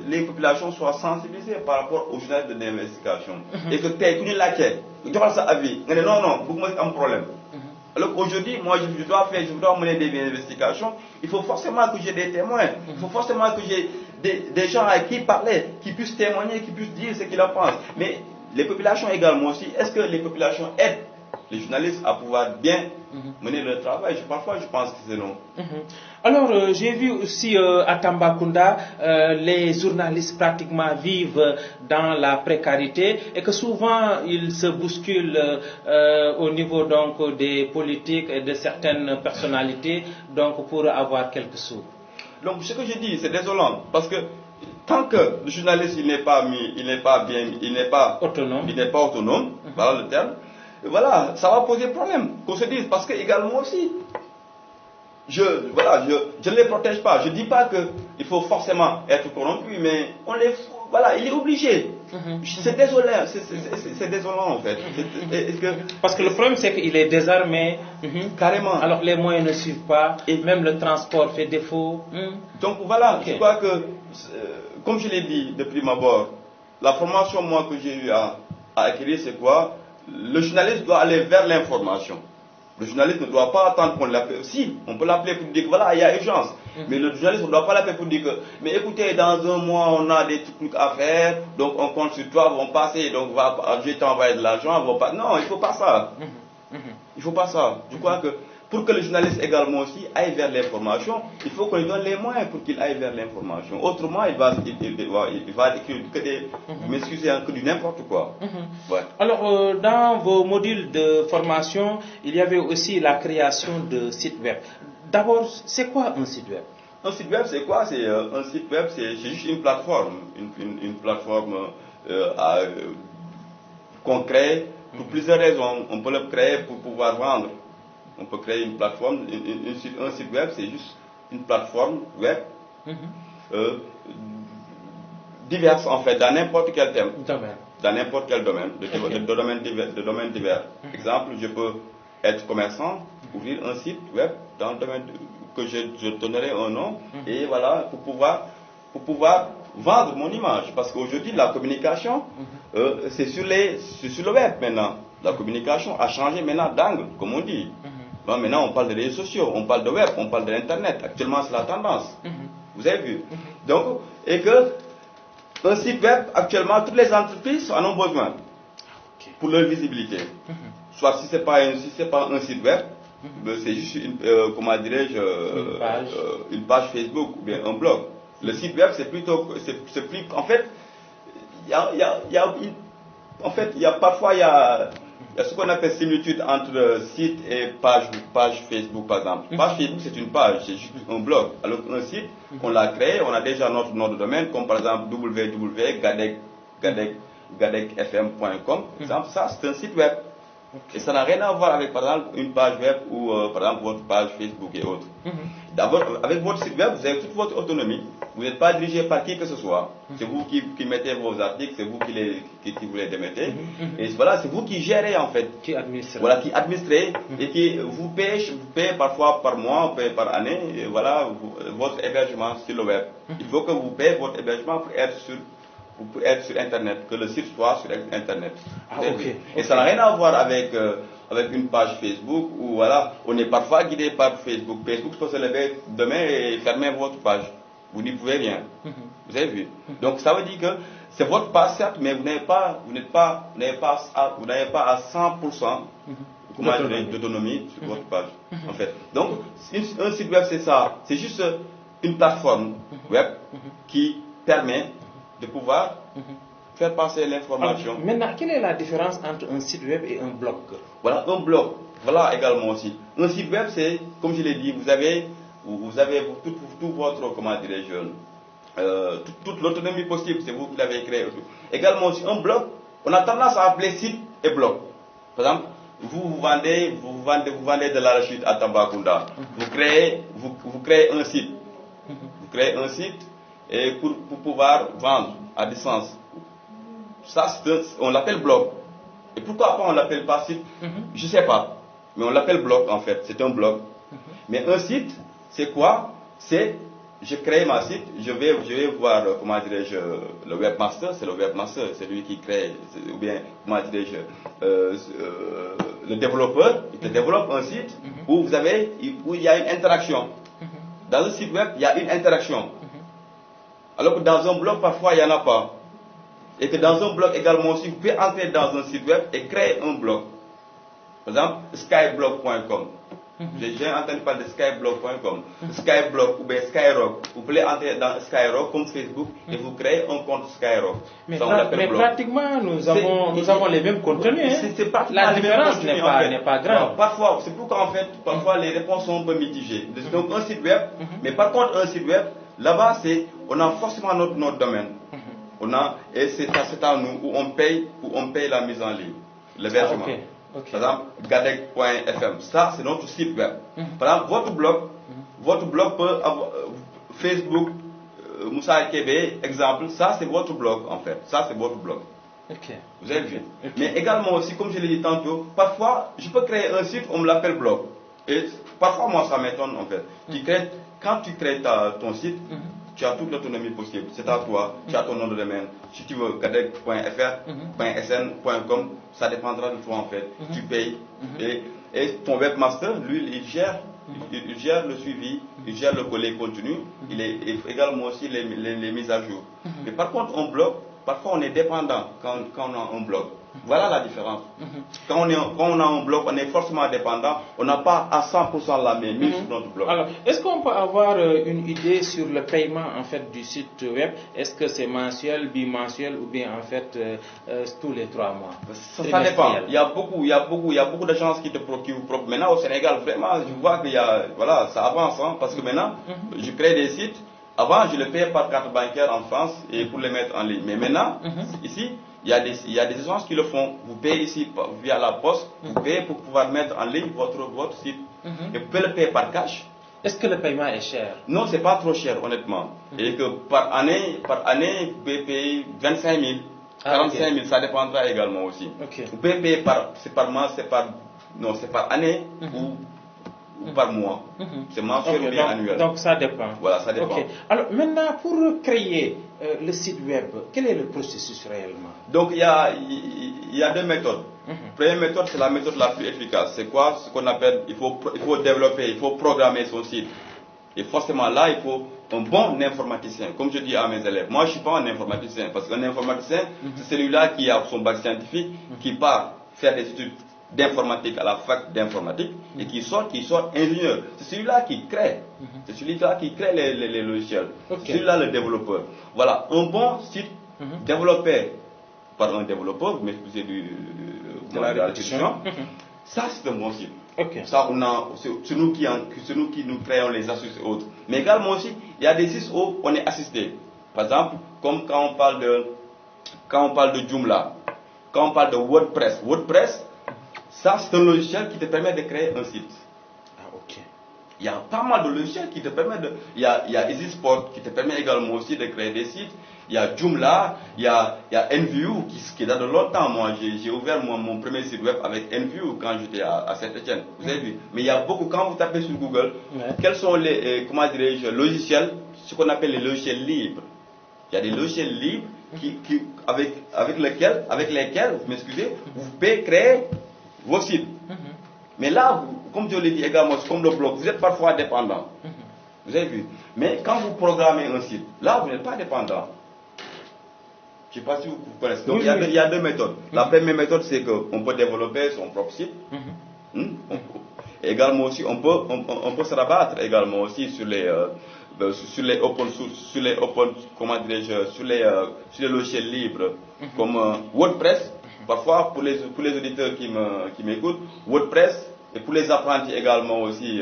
les populations soient sensibilisées par rapport au journalisme d'investigation. Et que tu es laquelle. Tu vois ça à vie. Non, beaucoup de problème. Alors qu'aujourd'hui, moi je dois mener des investigations. Il faut forcément que j'ai des témoins. Il faut forcément que j'ai des gens à qui parler, qui puissent témoigner, qui puissent dire ce qu'ils en pensent. Mais les populations également aussi, est-ce que les populations aident les journalistes à pouvoir bien mener leur travail? Parfois je pense que c'est non. Alors, j'ai vu aussi à Tambacounda, les journalistes pratiquement vivent dans la précarité et que souvent ils se bousculent au niveau donc des politiques et de certaines personnalités donc pour avoir quelques sous. Donc ce que je dis, c'est désolant parce que tant que le journaliste il n'est pas autonome, voilà le terme. Voilà, ça va poser problème, qu'on se dise, parce que également aussi, je ne les protège pas. Je ne dis pas qu'il faut forcément être corrompu, mais il est obligé. C'est désolant, c'est désolant en fait. Parce que le problème c'est qu'il est désarmé. Carrément. Alors les moyens ne suivent pas, et même le transport fait défaut. Donc voilà, je crois que, comme je l'ai dit de prime abord, la formation moi que j'ai eu à acquérir, c'est quoi? Le journaliste doit aller vers l'information. Le journaliste ne doit pas attendre qu'on l'appelle. Si, on peut l'appeler pour dire que voilà, il y a urgence. Mais le journaliste, on ne doit pas l'appeler pour dire que, mais écoutez, dans un mois, on a des trucs à faire, donc on compte sur toi, vont passer, donc je vais t'envoyer de l'argent, non, il ne faut pas ça. Il ne faut pas ça. Je crois que pour que le journaliste également aussi aille vers l'information, il faut qu'on lui donne les moyens pour qu'il aille vers l'information. Autrement, il va écrire que du n'importe quoi. Ouais. Alors, dans vos modules de formation, il y avait aussi la création de sites web. D'abord, c'est quoi un site web? Un site web, c'est quoi? Un site web, c'est juste une plateforme. Une plateforme qu'on crée pour plusieurs raisons. On peut le créer pour pouvoir vendre. On peut créer une plateforme, un site web, c'est juste une plateforme web diverse en fait, dans n'importe quel thème, dans n'importe quel domaine, de domaines divers. Exemple, je peux être commerçant, ouvrir un site web dans le domaine que je donnerai un nom, et voilà, pour pouvoir vendre mon image. Parce qu'aujourd'hui, la communication, c'est sur le web maintenant. La communication a changé maintenant d'angle, comme on dit. Bon, maintenant, on parle des réseaux sociaux, on parle de web, on parle de l'internet. Actuellement, c'est la tendance. Vous avez vu. Donc, et que un site web, actuellement, toutes les entreprises en ont besoin pour leur visibilité. Soit si ce n'est pas un site web, c'est juste une page Facebook ou bien un blog. Le site web, c'est plus, en fait, parfois, il y a ce qu'on appelle similitude entre site et page Facebook, par exemple. Page Facebook, c'est une page, c'est juste un blog. Alors qu'un site, on l'a créé, on a déjà notre nom de domaine, comme par exemple www.gadegfm.com. Ça, c'est un site web. Et ça n'a rien à voir avec, par exemple, une page web ou, par exemple, votre page Facebook et autres. D'abord, avec votre site web, vous avez toute votre autonomie. Vous n'êtes pas dirigé par qui que ce soit. C'est vous qui mettez vos articles, c'est vous qui vous les démettez. Et voilà, c'est vous qui gérez, en fait. Qui administrez. Voilà, qui administrez et qui vous payez parfois par mois, vous payez par année, et voilà, votre hébergement sur le web. Il faut que vous payiez votre hébergement pour être sur Internet, que le site soit sur Internet. Et ça n'a rien à voir avec une page Facebook où voilà, on est parfois guidé par Facebook. Facebook peut se lever demain et fermer votre page. Vous n'y pouvez rien. Vous avez vu. Donc ça veut dire que c'est votre page certes, mais vous n'avez pas à 100% d'autonomie sur votre page. En fait. Donc un site web c'est ça. C'est juste une plateforme web qui permet de pouvoir faire passer l'information. Maintenant, quelle est la différence entre un site web et un blog? Voilà, un blog. Voilà également aussi. Un site web, c'est, comme je l'ai dit, vous avez tout votre, toute l'autonomie possible, c'est vous qui l'avez créé. Également aussi, un blog, on a tendance à appeler site et blog. Par exemple, vous vendez de l'arachide à Tambacounda. Vous créez un site. Vous créez un site et pour pouvoir vendre à distance. Ça, on l'appelle blog. Et pourquoi pas on l'appelle pas site? Je ne sais pas. Mais on l'appelle blog en fait. C'est un blog. Mais un site, c'est quoi? C'est, je crée ma site, je vais voir, comment dirais-je, le webmaster. C'est le webmaster, c'est lui qui crée, ou bien, comment dirais-je, le développeur, il te développe un site où où il y a une interaction. Dans un site web, il y a une interaction. Alors que dans un blog, parfois, il n'y en a pas. Et que dans un blog également aussi, vous pouvez entrer dans un site web et créer un blog. Par exemple, skyblog.com. J'ai entendu parler de skyblog.com. Skyblog ou bien Skyrock. Vous pouvez entrer dans Skyrock comme Facebook et vous créez un compte Skyrock. Mais pratiquement, nous avons les mêmes contenus. La différence n'est pas grande. Parfois, c'est pourquoi en fait, parfois les réponses sont un peu mitigées. Donc un site web, mais par contre un site web, là-bas, on a forcément notre domaine. Et c'est à nous où on paye la mise en ligne, l'hébergement. Par exemple, gadec.fm, ça c'est notre site web. Par exemple, votre blog peut avoir Facebook, Moussa Kébé, exemple, ça c'est votre blog en fait. Ça c'est votre blog. Vous avez vu. Mais également aussi, comme je l'ai dit tantôt, parfois je peux créer un site, on me l'appelle blog. Et parfois moi ça m'étonne en fait. Quand tu crées ton site, tu as toute l'autonomie possible. C'est à toi, tu as ton nom de domaine. Si tu veux, gadec.fr, .sn.com, ça dépendra de toi en fait. Tu payes. Et ton webmaster, lui, il gère le suivi, il gère le volet contenu, il est également aussi les mises à jour. Mais par contre, un blog, parfois on est dépendant quand on a un blog. Voilà la différence. Quand on a un blog, on est forcément dépendant. On n'a pas à 100% la même mise sur notre blog. Alors, est-ce qu'on peut avoir une idée sur le paiement en fait du site web? Est-ce que c'est mensuel, bimensuel ou bien en fait tous les 3 mois? Ça dépend. Il y a beaucoup d'agences qui vous proposent. Maintenant au Sénégal, vraiment, je vois que ça avance, hein, parce que maintenant, je crée des sites. Avant, je les payais par carte bancaire en France et pour les mettre en ligne. Mais maintenant, ici, il y a des agences qui le font. Vous payez ici via la poste, vous payez pour pouvoir mettre en ligne votre site. Et vous pouvez le payer par cash. Est-ce que le paiement est cher? Non, c'est pas trop cher, honnêtement. Et que par année, vous pouvez payer 25 000, 45 000, ça dépendra également aussi. Vous pouvez payer par mois, c'est par année ou par mois. C'est mensuel ou bien annuel. Donc ça dépend. Voilà, ça dépend. Alors maintenant, pour créer le site web, quel est le processus réellement? Donc il y a 2 méthodes. Première méthode, c'est la méthode la plus efficace. C'est quoi? Ce qu'on appelle, il faut développer, il faut programmer son site. Et forcément là, il faut un bon informaticien. Comme je dis à mes élèves, moi je ne suis pas un informaticien. Parce qu'un informaticien, c'est celui-là qui a son bac scientifique, qui part faire des études d'informatique à la fac d'informatique et qui sort ingénieur. C'est celui-là qui crée. C'est celui-là qui crée les logiciels. C'est celui-là le développeur. Voilà, un bon site développé par un développeur, mais de la répétition. Ça c'est un bon site. Ça, c'est nous qui nous créons les astuces et autres. Mais également aussi, il y a des sites où on est assisté. Par exemple, comme quand on parle de Joomla, quand on parle de WordPress. WordPress, ça, c'est un logiciel qui te permet de créer un site. Il y a pas mal de logiciels qui te permettent de... Il y a EasySpot qui te permet également aussi de créer des sites. Il y a Joomla, il y a Enview qui date de longtemps. Moi, j'ai ouvert mon premier site web avec Enview quand j'étais à Saint-Etienne. Vous avez vu? Mais il y a beaucoup, quand vous tapez sur Google, quels sont les, logiciels, ce qu'on appelle les logiciels libres. Il y a des logiciels libres avec lesquels, vous m'excusez, vous pouvez créer vos sites. Mais là, comme je l'ai dit également, comme le blog, vous êtes parfois dépendant. Vous avez vu? Mais quand vous programmez un site, là, vous n'êtes pas dépendant. Je ne sais pas si vous connaissez. Donc, il y a 2 méthodes. La première méthode, c'est qu'on peut développer son propre site. Également aussi, on peut se rabattre également aussi sur les open source, sur les logiciels libres, comme WordPress. Parfois, pour les auditeurs qui m'écoutent, WordPress, et pour les apprentis également aussi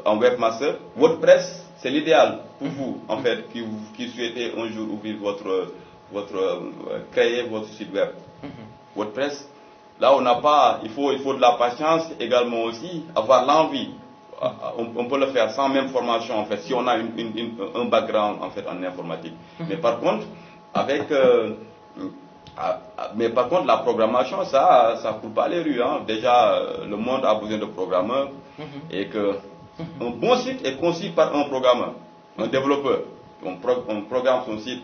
en webmaster, WordPress, c'est l'idéal pour vous, en fait, qui souhaitez un jour ouvrir créer votre site web. WordPress, Là, on n'a pas, il faut de la patience également aussi, avoir l'envie. On peut le faire sans même formation en fait, si on a un background en fait en informatique. Mais par contre, la programmation, ça court pas les rues. Hein. Déjà, le monde a besoin de programmeurs et que un bon site est conçu par un programmeur, un développeur. On programme son site.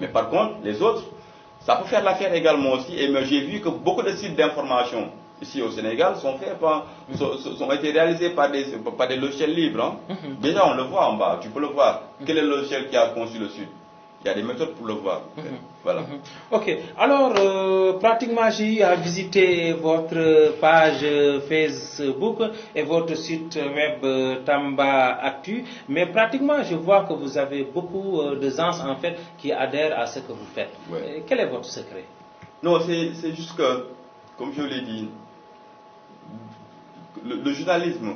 Mais par contre, les autres, ça peut faire l'affaire également aussi. Et j'ai vu que beaucoup de sites d'information ici au Sénégal sont été réalisés par des logiciels libres. Hein. Déjà, on le voit en bas, tu peux le voir. Quel est le logiciel qui a conçu le site? Il y a des méthodes pour le voir. Voilà. Ok. Alors, pratiquement, j'ai eu à visiter votre page Facebook et votre site web Tamba Actu. Mais pratiquement, je vois que vous avez beaucoup de gens en fait qui adhèrent à ce que vous faites. Ouais. Quel est votre secret? Non, c'est juste que, comme je l'ai dit, le journalisme,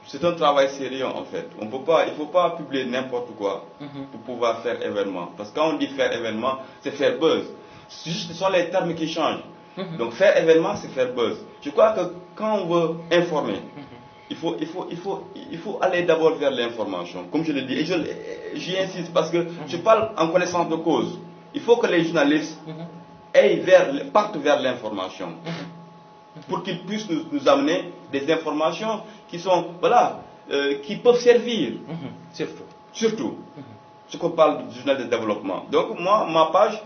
c'est un travail sérieux en fait. Il ne faut pas publier n'importe quoi pour pouvoir faire événement. Parce que quand on dit faire événement, c'est faire buzz. Ce sont les termes qui changent. Donc faire événement, c'est faire buzz. Je crois que quand on veut informer, il faut aller d'abord vers l'information. Comme je le dis, et j'y insiste parce que je parle en connaissance de cause. Il faut que les journalistes partent vers l'information. Pour qu'ils puissent nous amener des informations qui sont, qui peuvent servir. Surtout. Ce qu'on parle du journal de développement. Donc, moi, ma page,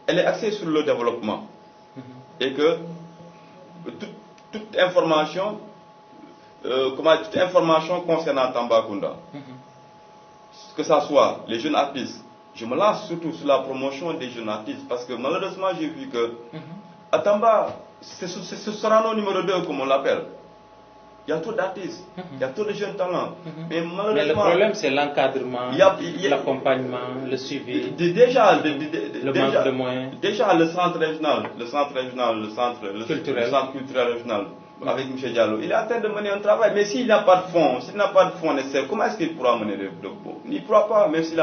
elle est axée sur le développement. Et que toute information concernant Tambacounda, que ce soit les jeunes artistes, je me lance surtout sur la promotion des jeunes artistes, parce que malheureusement, j'ai vu que à Tamba, c'est Sorano numéro 2, comme on l'appelle. Il y a trop d'artistes, il y a trop de jeunes talents. Mais le problème, c'est l'encadrement, l'accompagnement, le suivi, le manque de moyens. Déjà, le centre culturel régional, avec M. Diallo, il est en train de mener un travail. Mais s'il n'a pas de fonds, nécessaire, comment est-ce qu'il pourra mener le beau? Il ne pourra pas, même s'il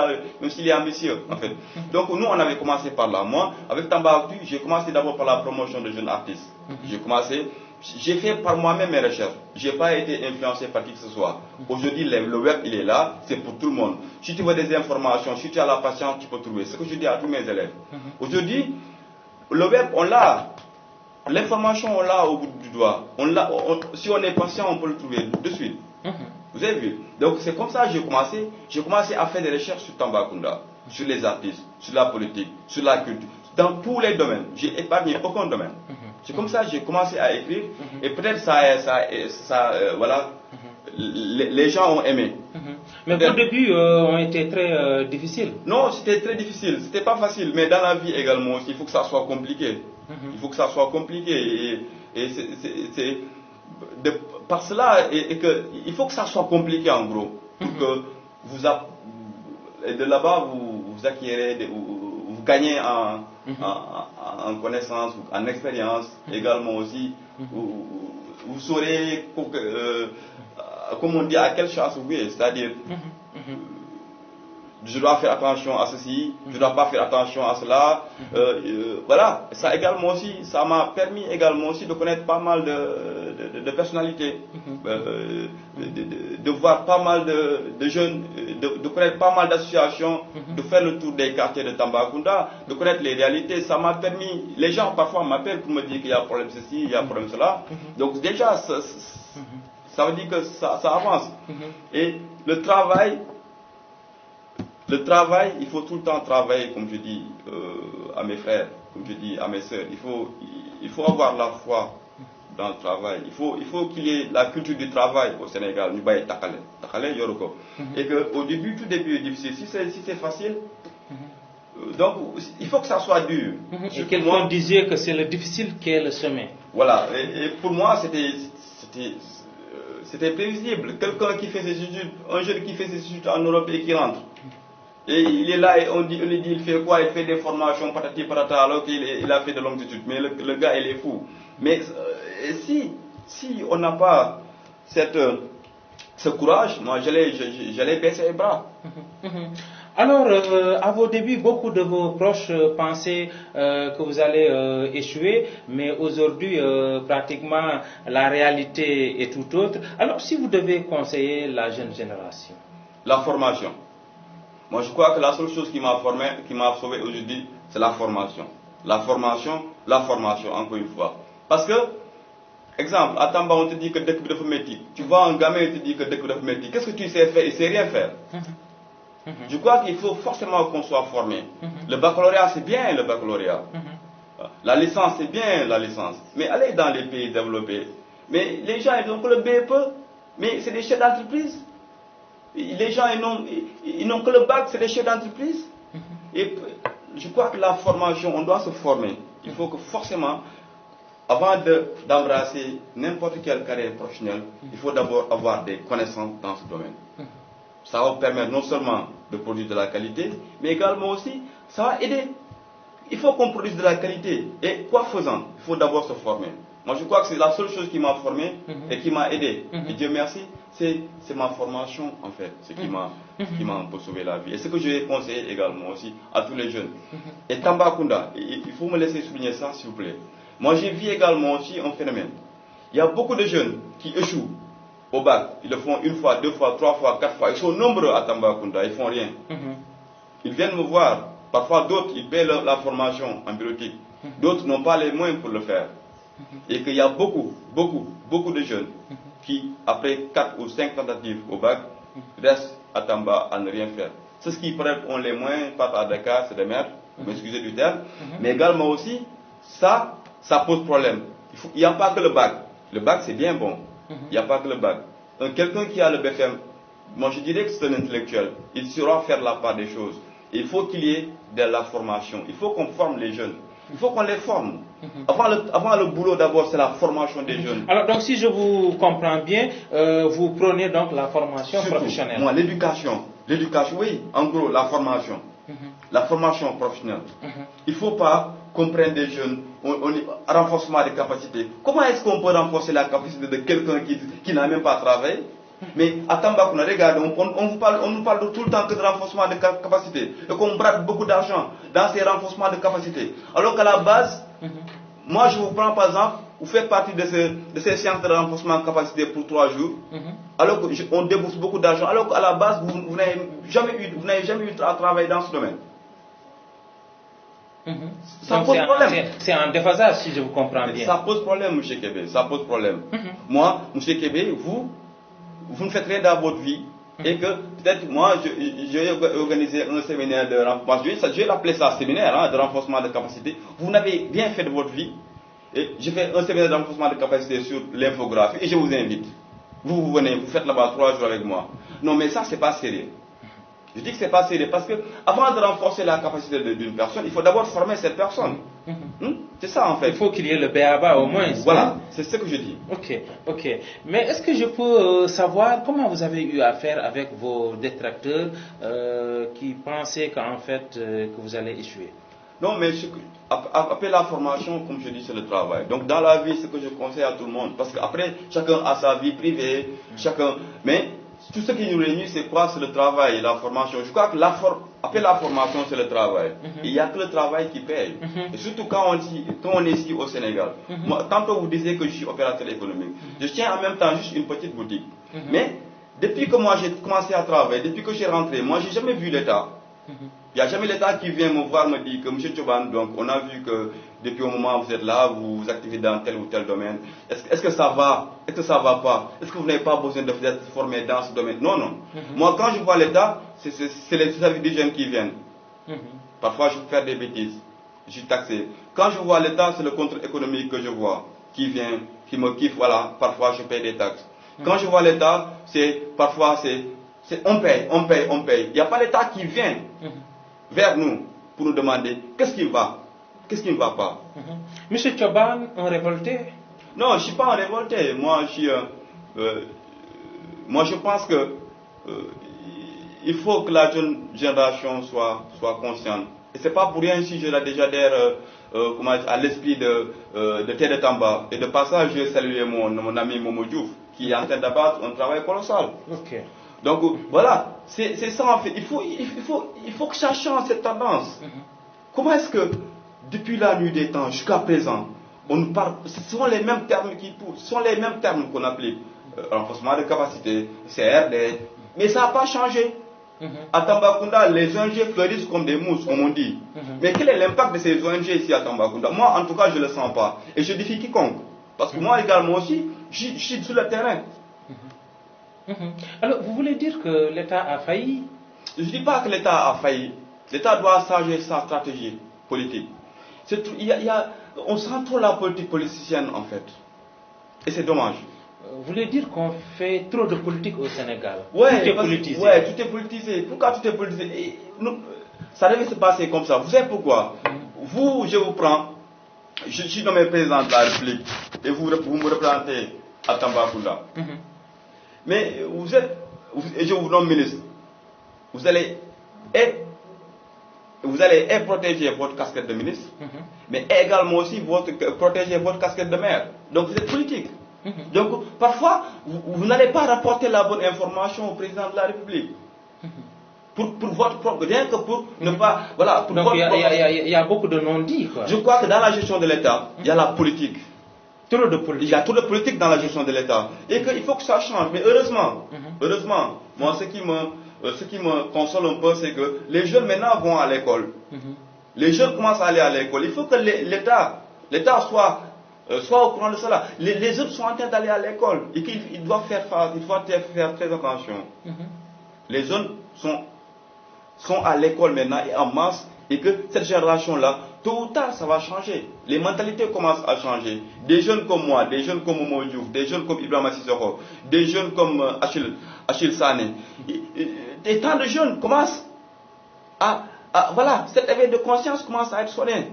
est ambitieux, en fait. Donc, nous, on avait commencé par là. Moi, avec Tamba Actu, j'ai commencé d'abord par la promotion de jeunes artistes. J'ai fait par moi-même mes recherches. Je n'ai pas été influencé par qui que ce soit. Aujourd'hui, le web, il est là, c'est pour tout le monde. Si tu veux des informations, si tu as la patience, tu peux trouver. C'est ce que je dis à tous mes élèves. Aujourd'hui, le web, on l'a. L'information, on l'a au bout du doigt. Si on est patient, on peut le trouver de suite. Vous avez vu? Donc, c'est comme ça que j'ai commencé. J'ai commencé à faire des recherches sur Tambacounda, sur les artistes, sur la politique, sur la culture, dans tous les domaines. J'ai épargné aucun domaine. C'est comme ça que j'ai commencé à écrire. Et peut-être les gens ont aimé. Mais vos débuts ont été très difficiles. Non, c'était très difficile. C'était pas facile. Mais dans la vie également, il faut que ça soit compliqué. Il faut que ça soit compliqué. Et c'est par cela, il faut que ça soit compliqué en gros. Pour que de là-bas, vous acquérez, vous gagnez en connaissance, en expérience également aussi. Vous saurez, comme on dit, à quelle chance vous êtes. C'est-à-dire, je dois faire attention à ceci, je ne dois pas faire attention à cela. Voilà, ça également aussi, ça m'a permis également aussi de connaître pas mal de personnalités, de voir pas mal de jeunes, de connaître pas mal d'associations, de faire le tour des quartiers de Tambacounda, de connaître les réalités. Ça m'a permis, les gens parfois m'appellent pour me dire qu'il y a un problème ceci, il y a un problème cela. Donc déjà, ça veut dire que ça avance. Et le travail, il faut tout le temps travailler, comme je dis à mes frères, comme je dis à mes sœurs. Il faut avoir la foi dans le travail. Il faut qu'il y ait la culture du travail au Sénégal. Et qu'au début, tout début est difficile. Si c'est facile, donc il faut que ça soit dur. Et quelqu'un disait que c'est le difficile qui est le chemin. Voilà. Et pour moi, c'était prévisible. Quelqu'un qui fait ses études, un jeune qui fait ses études en Europe et qui rentre. Et il est là et on lui dit il fait quoi? Il fait des formations patati patata alors qu'il a fait de longues études. Mais le gars il est fou. Mais si on n'a pas ce courage, moi j'allais baisser les bras. Alors, à vos débuts, beaucoup de vos proches pensaient que vous allez échouer, mais aujourd'hui, pratiquement, la réalité est tout autre. Alors, si vous devez conseiller la jeune génération? La formation. Moi, je crois que la seule chose qui m'a formé, qui m'a sauvé aujourd'hui, c'est la formation. La formation, encore une fois. Parce que, exemple, à Tamba, on te dit que dès que tu fais métier, tu vois un gamin, il te dit que dès que tu fais métier, qu'est-ce que tu sais faire? Il ne sait rien faire. Je crois qu'il faut forcément qu'on soit formé. Le baccalauréat, c'est bien le baccalauréat. La licence, c'est bien la licence. Mais allez dans les pays développés. Mais les gens, ils ont que le BEP, mais c'est des chefs d'entreprise. Les gens, ils n'ont que le bac, c'est des chefs d'entreprise. Et je crois que la formation, on doit se former. Il faut que forcément, avant d'embrasser n'importe quelle carrière professionnelle, il faut d'abord avoir des connaissances dans ce domaine. Ça va vous permettre non seulement de produire de la qualité, mais également aussi, ça va aider. Il faut qu'on produise de la qualité. Et quoi faisant, il faut d'abord se former. Moi, je crois que c'est la seule chose qui m'a formé et qui m'a aidé. Et Dieu merci, c'est ma formation, en fait, ce qui m'a un peu sauvé la vie. Et ce que je vais conseiller également aussi à tous les jeunes. Et Tambacounda, il faut me laisser souligner ça, s'il vous plaît. Moi, j'ai vu également aussi un phénomène. Il y a beaucoup de jeunes qui échouent au bac. Ils le font une fois, deux fois, trois fois, quatre fois. Ils sont nombreux à Tambacounda, ils ne font rien. Ils viennent me voir. Parfois, d'autres, ils paient la formation en bureautique. D'autres n'ont pas les moyens pour le faire. Et qu'il y a beaucoup de jeunes qui, après 4 ou 5 tentatives au bac, restent à Tamba à ne rien faire. Ceux qui peut-être ont les moyens, partent à Dakar, c'est des mères, vous m'excusez du terme, mais également aussi, ça pose problème. Il n'y a pas que le bac. Le bac, c'est bien bon. Il n'y a pas que le bac. Quelqu'un qui a le BFM, moi je dirais que c'est un intellectuel. Il saura faire la part des choses. Il faut qu'il y ait de la formation. Il faut qu'on forme les jeunes. Il faut qu'on les forme. Avant le boulot, d'abord, c'est la formation des jeunes. Alors, donc, si je vous comprends bien, vous prenez donc la formation professionnelle. Moi, l'éducation, oui, en gros, la formation. La formation professionnelle. Il ne faut pas qu'on prenne des jeunes, renforcement des capacités. Comment est-ce qu'on peut renforcer la capacité de quelqu'un qui n'a même pas travaillé? Mais à Tambacounda, regardez, on nous parle tout le temps que de renforcement de capacités. Et qu'on brade beaucoup d'argent dans ces renforcements de capacités. Alors qu'à la base, moi je vous prends par exemple, vous faites partie de ces séances de renforcement de capacité pour 3 jours. Alors qu'on débourse beaucoup d'argent. Alors qu'à la base, vous n'avez jamais eu à travailler dans ce domaine. Ça pose problème. C'est un déphasage, si je vous comprends bien. Ça pose problème, M. Kébé. Ça pose problème. Moi, M. Kébé, vous ne faites rien dans votre vie. Et que peut-être moi, j'ai organisé un séminaire de renforcement. Je vais l'appeler ça séminaire de renforcement de capacité. Vous n'avez rien fait de votre vie. Et j'ai fait un séminaire de renforcement de capacité sur l'infographie. Et je vous invite. Vous venez, vous faites là-bas 3 jours avec moi. Non, mais ça, c'est pas sérieux. Je dis que c'est pas sérieux parce que avant de renforcer la capacité d'une personne, il faut d'abord former cette personne. C'est ça en fait. Il faut qu'il y ait le BABA au moins. Voilà, c'est ce que je dis. Ok. Mais est-ce que je peux savoir comment vous avez eu affaire avec vos détracteurs qui pensaient qu'en fait que vous allez échouer? Non, mais après la formation, comme je dis, c'est le travail. Donc dans la vie, ce que je conseille à tout le monde, parce qu'après, chacun a sa vie privée, mais tout ce qui nous réunit, c'est quoi? C'est le travail, la formation. Je crois que après la formation, c'est le travail. Il n'y a que le travail qui paye. Et surtout quand on est ici au Sénégal. Moi, tantôt vous disiez que je suis opérateur économique. Je tiens en même temps juste une petite boutique. Mais depuis que moi j'ai commencé à travailler, depuis que je suis rentré, moi j'ai jamais vu l'État. Il n'y a jamais l'État qui vient me voir, me dire que M. Tchoban, donc on a vu que depuis un moment vous êtes là, vous vous activez dans tel ou tel domaine. Est-ce que ça va? Est-ce que ça va pas? Est-ce que vous n'avez pas besoin d'être formé dans ce domaine? Non. Moi, quand je vois l'État, c'est les services des jeunes qui viennent. Parfois, je peux faire des bêtises. Je suis taxé. Quand je vois l'État, c'est le contrôle économique que je vois, qui vient, qui me kiffe, voilà. Parfois, je paye des taxes. Quand je vois l'État, parfois, on paye. Il n'y a pas l'État qui vient vers nous pour nous demander qu'est-ce qui va, qu'est-ce qui ne va pas. Monsieur Tchoban, un révolté? Non, je ne suis pas un révolté. Moi, je pense que il faut que la jeune génération soit consciente. Et ce n'est pas pour rien si je l'ai déjà d'air à l'esprit de Terre de Tamba. Et de passage, je vais saluer mon ami Momo Diouf, qui est en train d'abattre un travail colossal. Donc voilà, c'est ça en fait. Il faut que ça change cette tendance. Comment est-ce que depuis la nuit des temps jusqu'à présent, on nous parle, ce sont les mêmes termes qu'on applique. Renforcement de capacité, CRD, mais ça n'a pas changé. À Tambacounda, les ONG fleurissent comme des mousses, comme on dit. Mais quel est l'impact de ces ONG ici à Tambacounda? Moi, en tout cas, je ne le sens pas. Et je défie quiconque. Parce que moi également aussi, je suis sur le terrain. Alors, vous voulez dire que l'État a failli? Je ne dis pas que l'État a failli. L'État doit changer sa stratégie politique. On sent trop la politique politicienne, en fait. Et c'est dommage. Vous voulez dire qu'on fait trop de politique au Sénégal? Ouais, tout est politisé. Ouais, tout est politisé. Pourquoi tout est politisé? Ça devait se passer comme ça. Vous savez pourquoi? Vous, je vous prends, je suis nommé président de la République, et vous me représentez à Tambacounda. Mais et je vous nomme ministre. Vous allez protéger votre casquette de ministre, mais également aussi protéger votre casquette de maire. Donc vous êtes politique. Donc parfois, vous n'allez pas rapporter la bonne information au président de la République. Pour votre propre, rien que pour ne pas... Voilà, pour donc il y a beaucoup de non-dits, quoi. Je crois que dans la gestion de l'État, il y a la politique. Trop de politique. Il y a trop de politique dans la gestion de l'État. Et qu'il faut que ça change. Mais heureusement, moi ce qui me console un peu, c'est que les jeunes maintenant vont à l'école. Les jeunes commencent à aller à l'école. Il faut que l'État soit au courant de cela. Les jeunes sont en train d'aller à l'école et qu'ils doivent faire face, il faut faire très attention. Les jeunes sont à l'école maintenant et en masse, et que cette génération-là, tôt ou tard, ça va changer. Les mentalités commencent à changer. Des jeunes comme moi, des jeunes comme Momo Diouf, des jeunes comme Ibrahima Sissoko, des jeunes comme Achille Sané. Et tant de jeunes commencent voilà, cet éveil de conscience commence à sonner.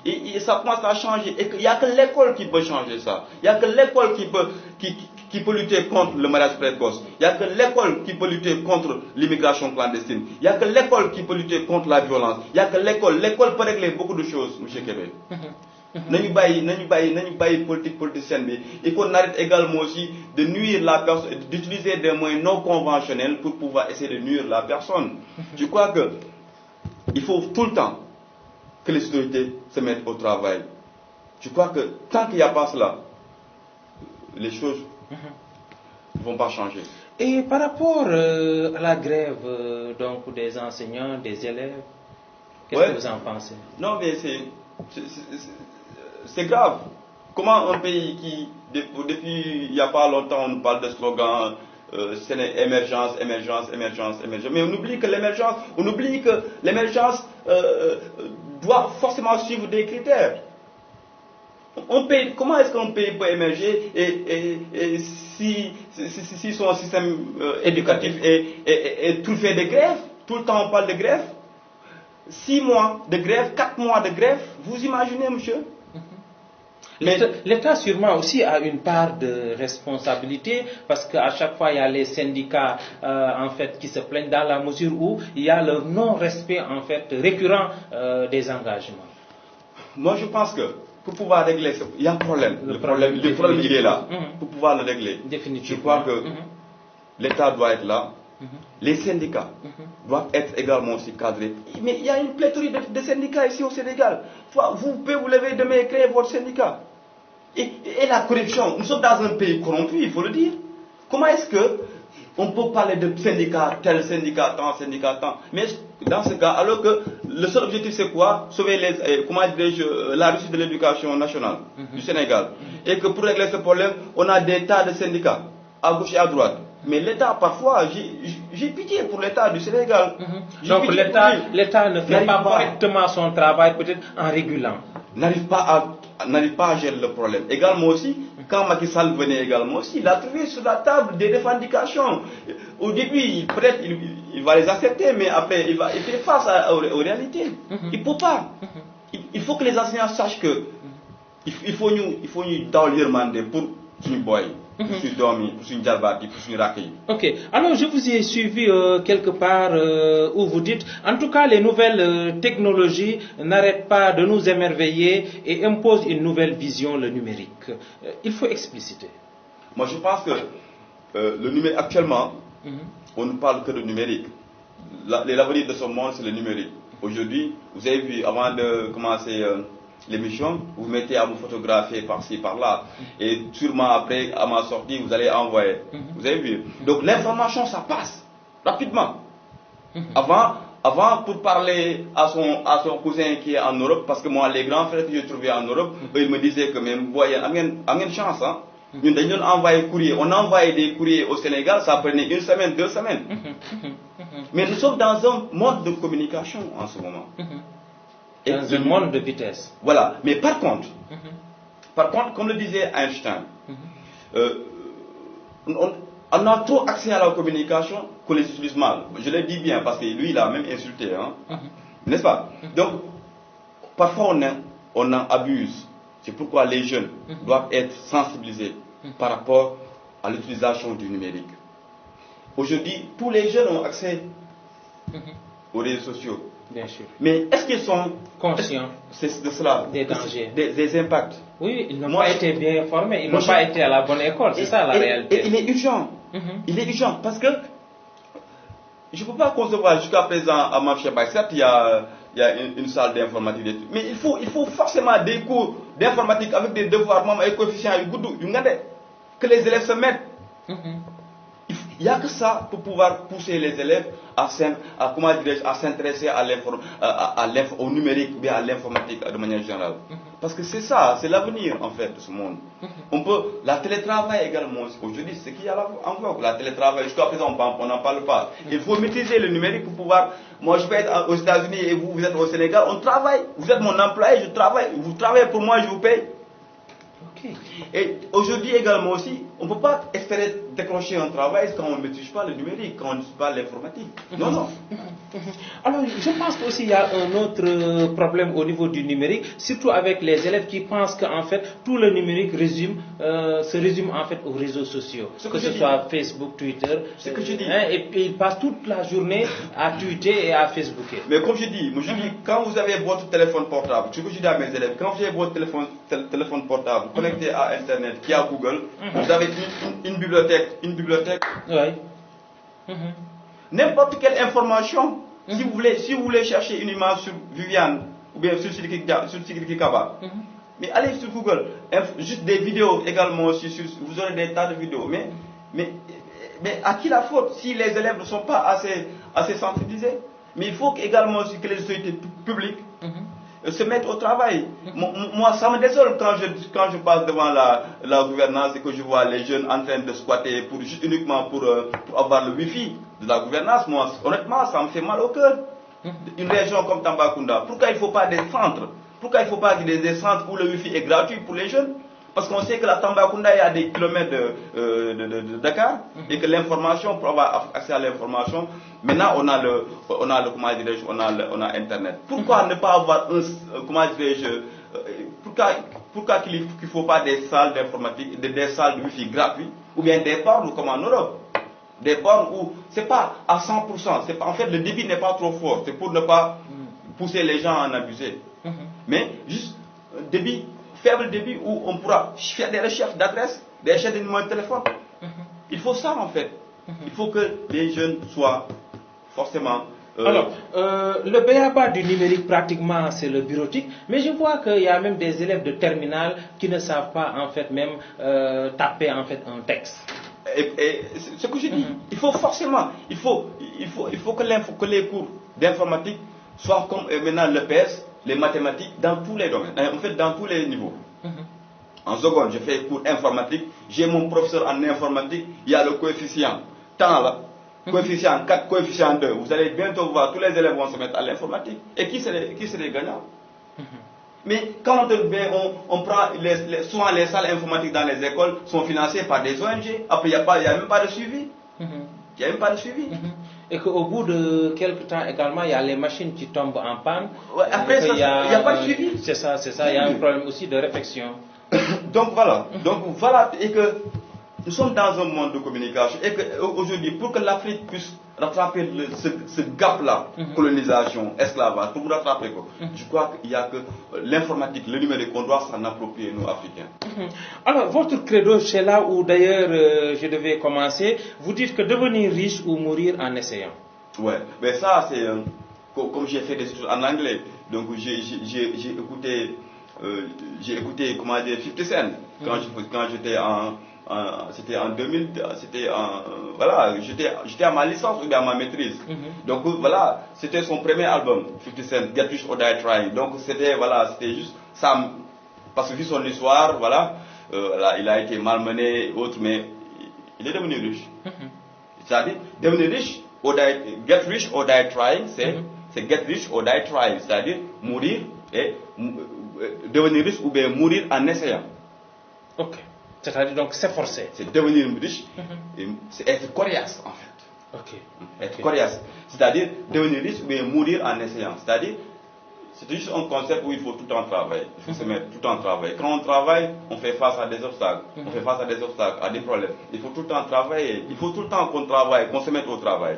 Et ça commence à changer. Et il n'y a que l'école qui peut changer ça. Il n'y a que l'école qui peut lutter contre le mariage précoce. Il n'y a que l'école qui peut lutter contre l'immigration clandestine. Il n'y a que l'école qui peut lutter contre la violence. Il n'y a que l'école. L'école peut régler beaucoup de choses, M. Kébé. Nañu bàyyi politique politicienne. Il faut arrêter également aussi de nuire la personne, d'utiliser des moyens non conventionnels pour pouvoir essayer de nuire la personne. Je crois que il faut tout le temps que les autorités se mettent au travail. Je crois que tant qu'il n'y a pas cela, les choses ne vont pas changer. Et par rapport à la grève donc des enseignants, des élèves, qu'est-ce que vous en pensez? Non, mais c'est grave. Comment un pays qui, depuis il n'y a pas longtemps, on parle de slogan, c'est émergence, mais on oublie que l'émergence doit forcément suivre des critères. Comment est-ce qu'un pays peut émerger et si son système éducatif est tout fait de grève, tout le temps on parle de grève, 6 mois de grève, 4 mois de grève, vous imaginez, monsieur? L'État sûrement aussi a une part de responsabilité parce qu'à chaque fois il y a les syndicats en fait qui se plaignent dans la mesure où il y a le non-respect en fait récurrent des engagements. Moi je pense que pour pouvoir régler il y a un problème. Le problème il est là. Pour pouvoir le régler. Je crois que l'État doit être là. Les syndicats doivent être également aussi cadrés. Mais il y a une pléthore de syndicats ici au Sénégal. Vous pouvez vous lever demain et créer votre syndicat. Et la corruption, nous sommes dans un pays corrompu, il faut le dire. Comment est-ce que on peut parler de syndicat, tel syndicat, tant, mais dans ce cas, alors que le seul objectif c'est quoi? Sauver la réussite de l'éducation nationale du Sénégal. Et que pour régler ce problème, on a des tas de syndicats, à gauche et à droite. Mais l'État, parfois, j'ai pitié pour l'État du Sénégal. Donc l'État ne fait pas correctement son travail, peut-être en régulant. N'arrive pas à gérer le problème. Également aussi, quand Macky Sall venait également aussi, il a trouvé sur la table des revendications. Au début, peut-être il va les accepter, mais après, il fait face aux réalités. Il ne peut pas. Il faut que les enseignants sachent que il faut nous dans l'irmandé pour une boy. Ok, alors je vous ai suivi quelque part où vous dites, en tout cas les nouvelles technologies n'arrêtent pas de nous émerveiller et imposent une nouvelle vision, le numérique. Il faut expliciter. Moi je pense que le numérique, actuellement, on ne parle que de numérique. L'avenir de ce monde, c'est le numérique. Aujourd'hui, vous avez vu, avant de commencer l'émission, vous mettez à vous photographier par-ci, par-là. Et sûrement après, à ma sortie, vous allez envoyer. Vous avez vu. Donc l'information, ça passe rapidement. Avant, pour parler à son cousin qui est en Europe, parce que moi, les grands frères que j'ai trouvés en Europe, ils me disaient que même, voyez, une chance, hein. Nous avons envoyé courrier. On a envoyé des courriers au Sénégal, ça prenait 1 semaine, 2 semaines. Mais nous sommes dans un mode de communication en ce moment. Dans un monde de vitesse. Voilà. Mais par contre, comme le disait Einstein, on a trop accès à la communication qu'on les utilise mal. Je le dis bien parce que lui, il a même insulté. Hein? N'est-ce pas? Donc, parfois on en abuse. C'est pourquoi les jeunes doivent être sensibilisés par rapport à l'utilisation du numérique. Aujourd'hui, tous les jeunes ont accès aux réseaux sociaux. Bien sûr. Mais est-ce qu'ils sont conscients de cela, des dangers, des impacts? Oui, ils n'ont pas été bien formés, ils n'ont pas été à la bonne école, c'est ça la réalité. Et il est urgent. Il est urgent parce que je ne peux pas concevoir jusqu'à présent à Mafia. Certes, il y a une salle d'informatique, mais il faut forcément des cours d'informatique avec des devoirs, même avec coefficients que les élèves se mettent. Il n'y a que ça pour pouvoir pousser les élèves à s'intéresser au numérique ou bien à l'informatique de manière générale. Parce que c'est ça, c'est l'avenir en fait de ce monde. La télétravail également, aujourd'hui, c'est qu'il y a en vogue. La télétravail, jusqu'à présent, on n'en parle pas. Il faut maîtriser le numérique pour pouvoir. Moi, je peux être aux États-Unis et vous êtes au Sénégal, on travaille. Vous êtes mon employé, je travaille. Vous travaillez pour moi, je vous paye. Et aujourd'hui également aussi, on ne peut pas espérer décrocher un travail quand on ne maîtrise pas le numérique, quand on ne maîtrise pas l'informatique. Non, non. Alors, je pense qu'aussi il y a un autre problème au niveau du numérique, surtout avec les élèves qui pensent qu'en fait, tout le numérique se résume en fait aux réseaux sociaux. Que ce soit Facebook, Twitter. C'est ce que je dis. Et puis ils passent toute la journée à tweeter et à Facebooker. Mais comme je dis, quand vous avez votre téléphone portable, ce que je dis à mes élèves, quand vous avez votre téléphone portable connecté à Internet, qui a Google, vous avez une bibliothèque. Oui. N'importe quelle information, si vous voulez chercher une image sur Viviane ou bien sur Sidiki Kaba, mais allez sur Google, juste des vidéos également, vous aurez des tas de vidéos. Mais à qui la faute si les élèves ne sont pas assez sensibilisés? Mais il faut également aussi que les autorités publiques se mettent au travail. Moi, ça me désole quand je passe devant la gouvernance et que je vois les jeunes en train de squatter uniquement pour avoir le wifi de la gouvernance. Moi, honnêtement, ça me fait mal au cœur. Une région comme Tambacounda, pourquoi il ne faut pas des centres? Pourquoi il ne faut pas des centres où le wifi est gratuit pour les jeunes? Parce qu'on sait que la Tambacounda est à des kilomètres de Dakar et que l'information, pour avoir accès à l'information, maintenant on a Internet. Pourquoi ne pas avoir pourquoi qu'il ne faut pas des salles d'informatique, des salles de wifi gratuites ou bien des bornes comme en Europe? Des bornes où c'est pas à 100%, en fait le débit n'est pas trop fort, c'est pour ne pas pousser les gens à en abuser. Mais juste faible débit où on pourra faire des recherches d'adresse, des recherches de numéro de téléphone. Il faut ça en fait. Il faut que les jeunes soient forcément... Alors, le b.a.-ba du numérique pratiquement c'est le bureautique, mais je vois qu'il y a même des élèves de terminale qui ne savent pas en fait même taper en fait un texte. Et ce que je dis, il faut forcément, il faut que les cours d'informatique soient comme maintenant le PS, les mathématiques dans tous les domaines, en fait dans tous les niveaux. En seconde, je fais cours informatique, j'ai mon professeur en informatique, il y a le coefficient temps là, coefficient 4, coefficient 2. Vous allez bientôt voir, tous les élèves vont se mettre à l'informatique. Et qui serait gagnant? Mais quand on prend, souvent les salles informatiques dans les écoles sont financées par des ONG, après il n'y a même pas de suivi. Il n'y a même pas de suivi. Et qu'au bout de quelques temps également, il y a les machines qui tombent en panne. Ouais, après, il n'y a pas de suivi. C'est ça, il y a un problème aussi de réflexion. Donc voilà, et que nous sommes dans un monde de communication, et qu'aujourd'hui, pour que l'Afrique puisse rattraper ce gap-là, colonisation, esclavage, pour rattraper quoi. Je crois qu'il n'y a que l'informatique, le numérique qu'on doit s'en approprier, nous, Africains. Alors, votre credo, c'est là où d'ailleurs je devais commencer. Vous dites que devenir riche ou mourir en essayant. Ouais, mais ça, c'est comme j'ai fait des études en anglais, donc j'ai écouté, comment dire, 50 Cent quand j'étais c'était en 2000, voilà, j'étais à ma licence ou bien à ma maîtrise. Donc voilà, c'était son premier album, 50 Cent, Get Rich or Die Trying. Donc c'était juste ça, parce que vu son histoire, voilà, il a été malmené et autres, mais il est devenu riche. C'est-à-dire, devenir riche, get rich or die trying, c'est get rich or die trying, c'est-à-dire mourir et devenir riche ou bien mourir en essayant. Ok. C'est-à-dire donc s'efforcer. C'est devenir riche, c'est être coriace en fait. Ok. Être coriace. C'est-à-dire devenir riche ou bien mourir en essayant. C'est-à-dire, c'est juste un concept où il faut tout le temps travailler. Il faut se mettre tout le temps travailler. Quand on travaille, on fait face à des obstacles. On fait face à des obstacles, à des problèmes. Il faut tout le temps travailler. Il faut tout le temps qu'on travaille, qu'on se mette au travail.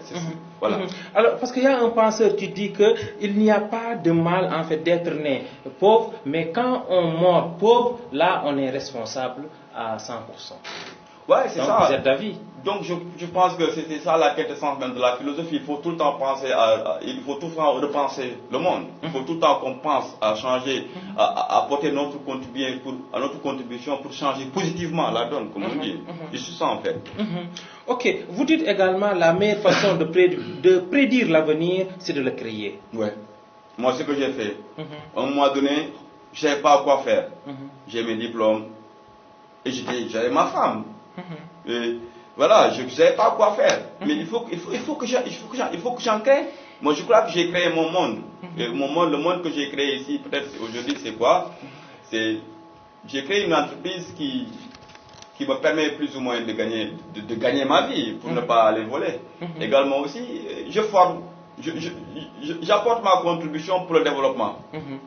Voilà. Alors, parce qu'il y a un penseur qui dit qu'il n'y a pas de mal en fait d'être né pauvre, mais quand on meurt pauvre, là on est responsable à 100%. Ouais, c'est ça. Vous êtes d'avis? Donc je pense que c'était ça la quintessence même de la philosophie. Il faut tout le temps penser il faut tout le temps repenser le monde. Il faut tout le temps qu'on pense à changer, à apporter notre contribution pour changer positivement la donne, comme on dit. Je suis ça en fait. Ok, vous dites également la meilleure façon de prédire l'avenir, c'est de le créer. Ouais. Moi, ce que j'ai fait, à un moment donné, je ne savais pas quoi faire. J'ai mes diplômes et j'avais ma femme. Et voilà, je ne savais pas quoi faire. Mais il faut que j'en crée. Moi, je crois que j'ai créé mon monde. Et le monde que j'ai créé ici, peut-être aujourd'hui, c'est quoi? J'ai créé une entreprise qui me permet plus ou moins de gagner ma vie pour ne pas aller voler. Également aussi, je forme. J'apporte ma contribution pour le développement.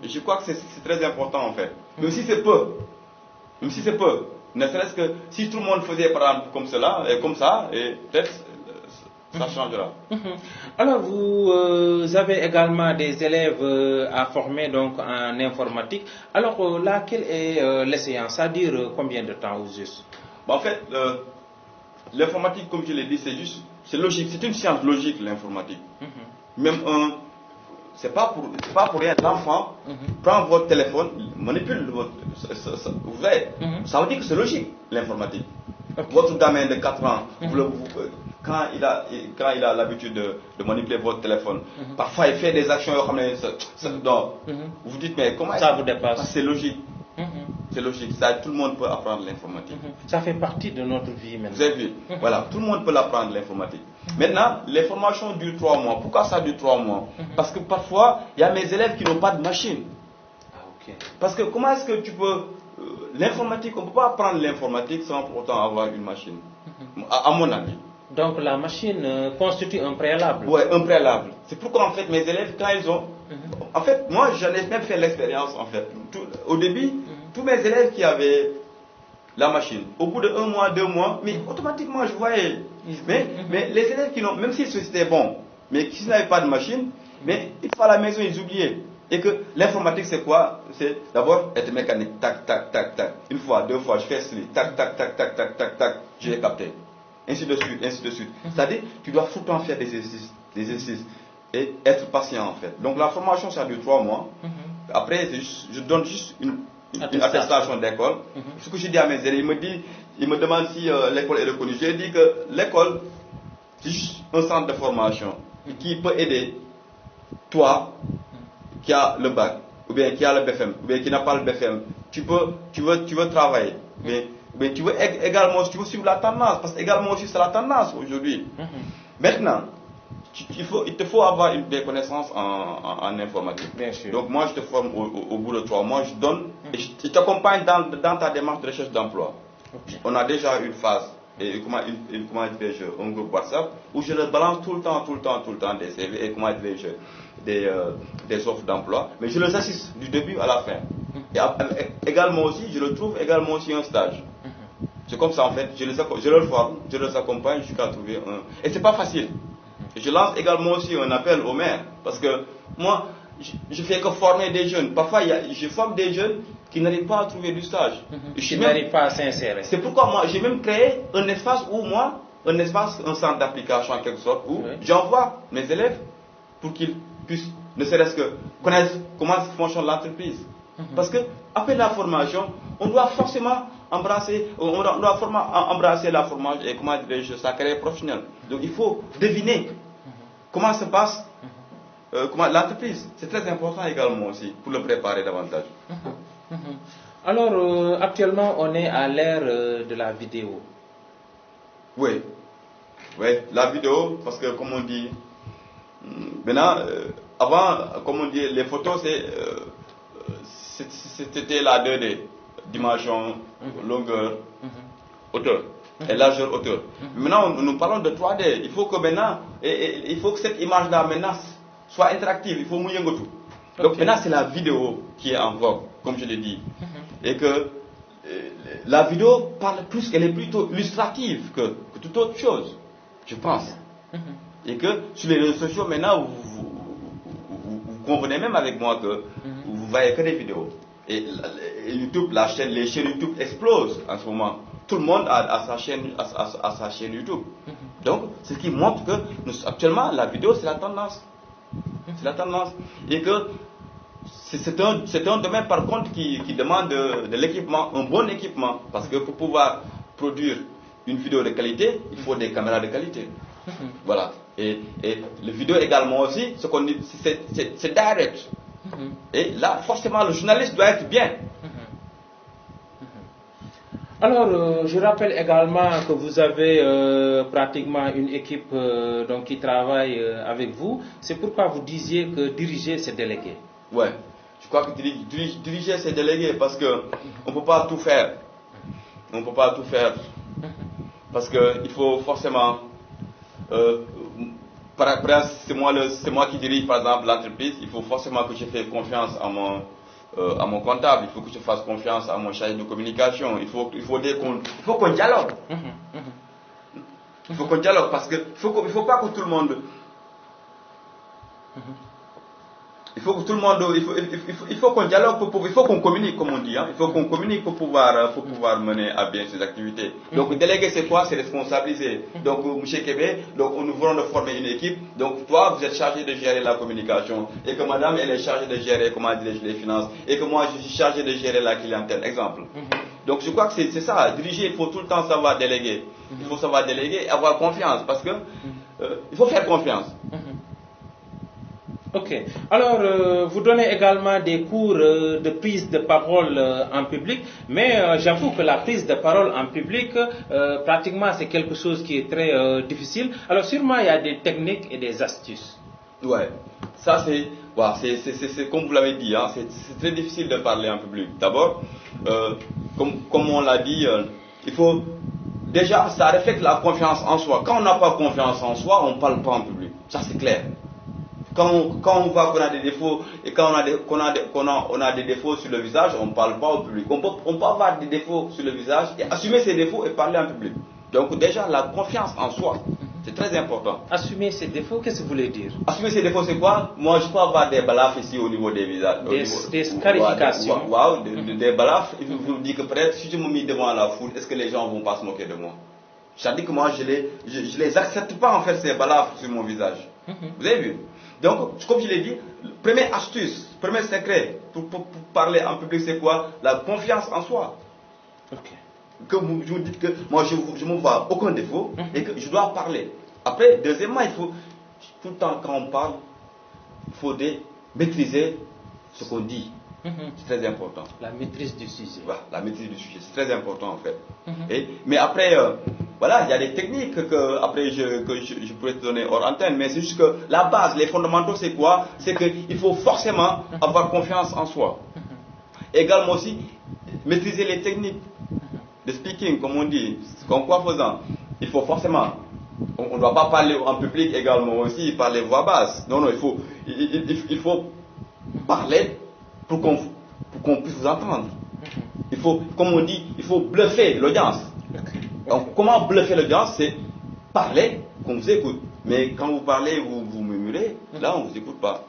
Et je crois que c'est très important en fait. Même si c'est peu. Ne serait-ce que si tout le monde faisait par exemple comme cela, et comme ça, et peut-être ça changera. Alors vous avez également des élèves à former donc en informatique. Alors là, quelle est l'échéance? Ça dure combien de temps au juste? En fait, l'informatique, comme je l'ai dit, c'est logique, c'est une science logique l'informatique. Même c'est pas pour rien. L'enfant prend votre téléphone, manipule vous voyez, ça veut dire que c'est logique l'informatique. Votre gamin de 4 ans, quand il a l'habitude de manipuler votre téléphone, parfois il fait des actions, vous dites mais comment ça vous dépasse? C'est logique. C'est logique, ça, tout le monde peut apprendre l'informatique. Ça fait partie de notre vie maintenant. Vous avez vu? Voilà, tout le monde peut l'apprendre l'informatique. Maintenant, les formations durent 3 mois. Pourquoi ça dure 3 mois? Parce que parfois, il y a mes élèves qui n'ont pas de machine. Parce que comment est-ce que tu peux... l'informatique, on ne peut pas apprendre l'informatique sans pour autant avoir une machine. À mon avis. Donc la machine constitue un préalable. Oui, un préalable. C'est pourquoi en fait mes élèves, quand ils ont... En fait, moi j'en ai même fait l'expérience en fait. Au début, tous mes élèves qui avaient la machine, au bout de 1 mois, 2 mois, mais automatiquement je voyais. Mais les élèves qui n'ont, même si c'était bon, mais qui n'avaient pas de machine, mais une fois à la maison ils oubliaient. Et que l'informatique c'est quoi? C'est d'abord être mécanique, tac, tac, tac, tac. 1 fois, 2 fois, je fais ceci, tac, tac, tac, tac, tac, tac, tac, j'ai capté. Ainsi de suite, ainsi de suite. C'est-à-dire, tu dois tout le temps faire des exercices et être patient en fait. Donc la formation ça dure 3 mois. Après, je donne juste une attestation d'école. Ce que je dis à mes élèves, ils me demandent si l'école est reconnue. J'ai dit que l'école, c'est juste un centre de formation qui peut aider toi qui a le bac, ou bien qui a le BFM, ou bien qui n'a pas le BFM. Tu veux travailler, mais tu veux également, tu veux suivre la tendance, parce que également aussi c'est la tendance aujourd'hui. Maintenant, il te faut avoir des connaissances en informatique. Bien sûr. Donc moi je te forme au bout de 3 mois, je donne, et je t'accompagne dans ta démarche de recherche d'emploi. On a déjà une phase, un groupe WhatsApp, où je leur balance tout le temps des CV et des offres d'emploi, mais je les assiste du début à la fin. Et également aussi, je leur trouve également aussi un stage. C'est comme ça en fait, je leur forme, je les accompagne jusqu'à trouver un... Et c'est pas facile. je lance également aussi un appel aux maires. Parce que moi, je fais que former des jeunes. Parfois, je forme des jeunes qui n'arrivent pas à trouver du stage. Qui n'arrivent pas à s'insérer. C'est pourquoi moi, j'ai même créé un espace où moi, un centre d'application en quelque sorte, où j'envoie mes élèves pour qu'ils puissent, ne serait-ce que, connaître comment fonctionne l'entreprise. Parce que, après la formation, on doit forcément embrasser la formation et comment dirais-je, sa carrière professionnelle. Donc il faut deviner comment se passe comment l'entreprise. C'est très important également aussi pour le préparer davantage. Alors actuellement on est à l'ère de la vidéo. Oui, la vidéo, parce que comme on dit, maintenant, avant, comme on dit, les photos c'était la 2D, dimension, longueur, hauteur, et largeur, hauteur. Maintenant, nous parlons de 3D. Il faut que maintenant, il faut que cette image-là maintenant soit interactive. Il faut mouiller tout. Donc maintenant, c'est la vidéo qui est en vogue, comme je l'ai dit, et que la vidéo parle plus, elle est plutôt illustrative que toute autre chose, je pense. Et que sur les réseaux sociaux, maintenant, vous convenez même avec moi que vous voyez que des vidéos. Et YouTube, les chaînes YouTube explosent en ce moment. Tout le monde a sa chaîne YouTube. Donc, ce qui montre que actuellement, la vidéo, c'est la tendance. C'est la tendance. Et que c'est un domaine, par contre, qui demande de l'équipement, un bon équipement. Parce que pour pouvoir produire une vidéo de qualité, il faut des caméras de qualité. Voilà. Et le vidéo également aussi, ce qu'on dit, c'est direct. Et là, forcément, le journaliste doit être bien. Alors, je rappelle également que vous avez pratiquement une équipe donc, qui travaille avec vous. C'est pourquoi vous disiez que diriger, c'est déléguer. Ouais, je crois que diriger, c'est déléguer parce qu'on ne peut pas tout faire. On ne peut pas tout faire. Parce qu'il faut forcément... c'est moi qui dirige par exemple l'entreprise, il faut forcément que je fasse confiance à mon comptable, il faut que je fasse confiance à mon chargé de communication, il faut qu'on dialogue. Il faut qu'on dialogue parce qu'il ne faut pas que tout le monde... Il faut que tout le monde, il faut qu'on dialogue, il faut qu'on communique, comme on dit. Hein. Il faut qu'on communique pour pouvoir mener à bien ces activités. Donc, déléguer, c'est quoi? C'est responsabiliser. Donc, M. Kébé, donc, nous voulons de former une équipe. Donc, toi, vous êtes chargé de gérer la communication. Et que madame, elle est chargée de gérer, comment dirais-je, les finances. Et que moi, je suis chargé de gérer la clientèle. Exemple. Donc, je crois que c'est ça. Diriger, il faut tout le temps savoir déléguer. Il faut savoir déléguer et avoir confiance. Parce que, il faut faire confiance. Ok. Alors, vous donnez également des cours de prise de parole en public, mais j'avoue que la prise de parole en public, pratiquement, c'est quelque chose qui est très difficile. Alors, sûrement, il y a des techniques et des astuces. Ouais, ça c'est comme vous l'avez dit, hein, c'est très difficile de parler en public. D'abord, comme on l'a dit, il faut déjà, ça reflète la confiance en soi. Quand on n'a pas confiance en soi, on ne parle pas en public. Ça c'est clair. Quand on voit qu'on a des défauts et quand on a des défauts sur le visage, on ne parle pas au public. On peut avoir des défauts sur le visage et assumer ses défauts et parler en public. Donc déjà, la confiance en soi, c'est très important. Assumer ses défauts, qu'est-ce que vous voulez dire? Assumer ses défauts, c'est quoi? Moi, je peux avoir des balafres ici au niveau des visages. Des scarifications. Wow, des balafres. Il vous dit que peut-être si je me mets devant la foule, est-ce que les gens ne vont pas se moquer de moi? C'est-à-dire que moi, je les accepte pas en fait ces balafres sur mon visage. Vous avez vu? Donc, comme je l'ai dit, première astuce, premier secret pour parler en public, c'est quoi? La confiance en soi. Okay. Que vous me dites que moi, je ne vois aucun défaut et que je dois parler. Après, deuxièmement, il faut, tout le temps quand on parle, il faut maîtriser ce qu'on dit. C'est très important. La maîtrise du sujet. Voilà, la maîtrise du sujet, c'est très important en fait. Mais après, voilà, il y a des techniques que je pourrais te donner hors antenne, mais c'est juste que la base, les fondamentaux, c'est quoi? C'est qu'il faut forcément avoir confiance en soi. Également aussi, maîtriser les techniques de speaking, comme on dit, en quoi faisant. Il faut forcément, on ne doit pas parler en public également aussi, parler voix basse. Non, il faut parler pour qu'on puisse vous entendre. Il faut, comme on dit, il faut bluffer l'audience. Donc, comment bluffer l'audience? C'est parler qu'on vous écoute. Mais quand vous parlez, vous murmurez, là, on ne vous écoute pas.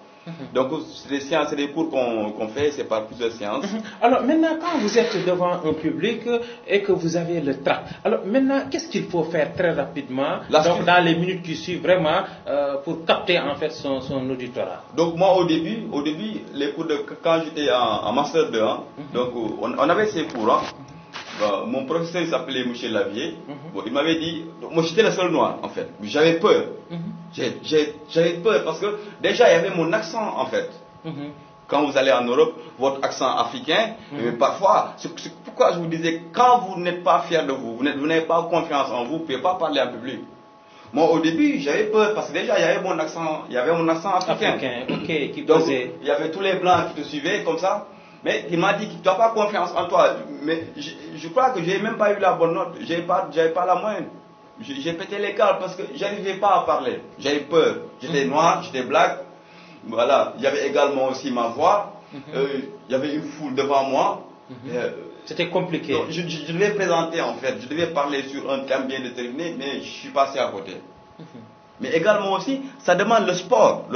Donc, c'est des séances, c'est des cours qu'on fait, c'est par plusieurs séances. Alors, maintenant, quand vous êtes devant un public et que vous avez le trac, alors maintenant, qu'est-ce qu'il faut faire très rapidement, donc dans les minutes qui suivent, vraiment, pour capter en fait son auditorat? Donc, moi, au début, les cours quand j'étais en Master 2, donc, on avait ces cours, mon professeur, il s'appelait M. Lavier. Il m'avait dit, moi j'étais le seul noir en fait, j'avais peur. J'avais peur parce que déjà il y avait mon accent en fait. Quand vous allez en Europe, votre accent africain, parfois, c'est pourquoi je vous disais, quand vous n'êtes pas fier de vous, vous n'avez pas confiance en vous, vous ne pouvez pas parler en public. Moi au début j'avais peur parce que déjà il y avait mon accent africain. Donc il y avait tous les blancs qui te suivaient comme ça. Mais il m'a dit que tu n'as pas confiance en toi. Mais je crois que je n'ai même pas eu la bonne note. Je n'avais pas la moyenne. J'ai pété les câbles parce que je n'arrivais pas à parler. J'avais peur. J'étais noir, j'étais black. Voilà. Il y avait également aussi ma voix. Il y avait une foule devant moi. C'était compliqué. Donc, je devais présenter en fait. Je devais parler sur un thème bien déterminé, mais je suis passé à côté. Mais également aussi, ça demande le sport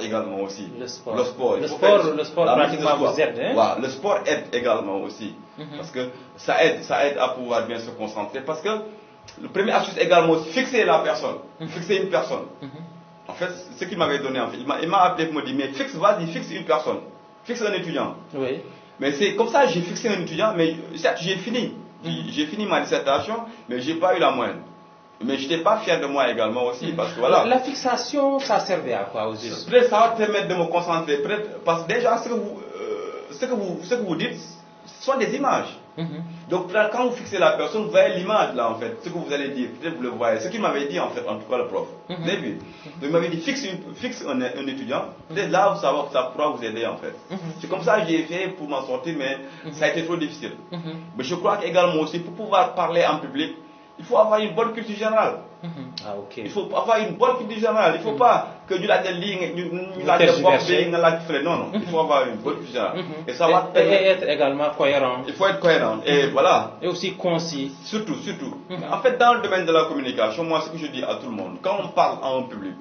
également aussi. Le sport pratiquement vous aide. Hein? Ouais, le sport aide également aussi. Parce que ça aide à pouvoir bien se concentrer. Parce que le premier astuce également aussi, fixer la personne, fixer une personne. En fait, ce qu'il m'avait donné, en fait, il m'a appelé pour me dire, mais fixe une personne, fixe un étudiant. Oui. Mais c'est comme ça, j'ai fixé un étudiant, mais certes, j'ai fini ma dissertation, mais j'ai pas eu la moyenne. Mais je n'étais pas fier de moi également aussi, parce que voilà. La fixation, ça servait à quoi aux yeux? Peut-être ça va permettre de me concentrer, parce que déjà, ce que vous dites, ce sont des images. Donc là, quand vous fixez la personne, vous voyez l'image là en fait, ce que vous allez dire, peut-être vous le voyez. Ce qu'il m'avait dit en fait, en tout cas le prof. Vous avez vu? Donc il m'avait dit fixe un étudiant, peut-être là vous savez que ça pourra vous aider en fait. C'est comme ça que j'ai fait pour m'en sortir, mais ça a été trop difficile. Mais je crois qu'également aussi, pour pouvoir parler en public, il faut avoir une bonne culture générale. Il faut avoir une bonne culture générale. Il ne faut pas que du la ligne, non. Il faut avoir une bonne culture générale. Et être également cohérent. Il faut être cohérent. Et voilà. Et aussi concis. Surtout. En fait, dans le domaine de la communication, moi, ce que je dis à tout le monde, quand on parle en public,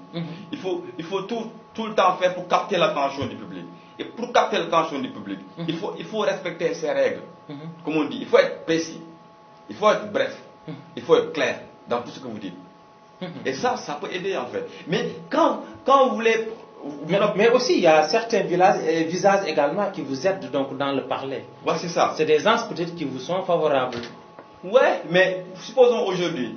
il faut tout le temps faire pour capter l'attention du public. Et pour capter l'attention du public, il faut respecter ces règles. Comme on dit, il faut être précis. Il faut être bref. Il faut être clair dans tout ce que vous dites. Et ça peut aider en fait. Mais quand vous voulez... Mais aussi, il y a certains visages également qui vous aident donc dans le parler. Ouais, c'est ça. C'est des gens peut-être qui vous sont favorables. Ouais, mais supposons aujourd'hui,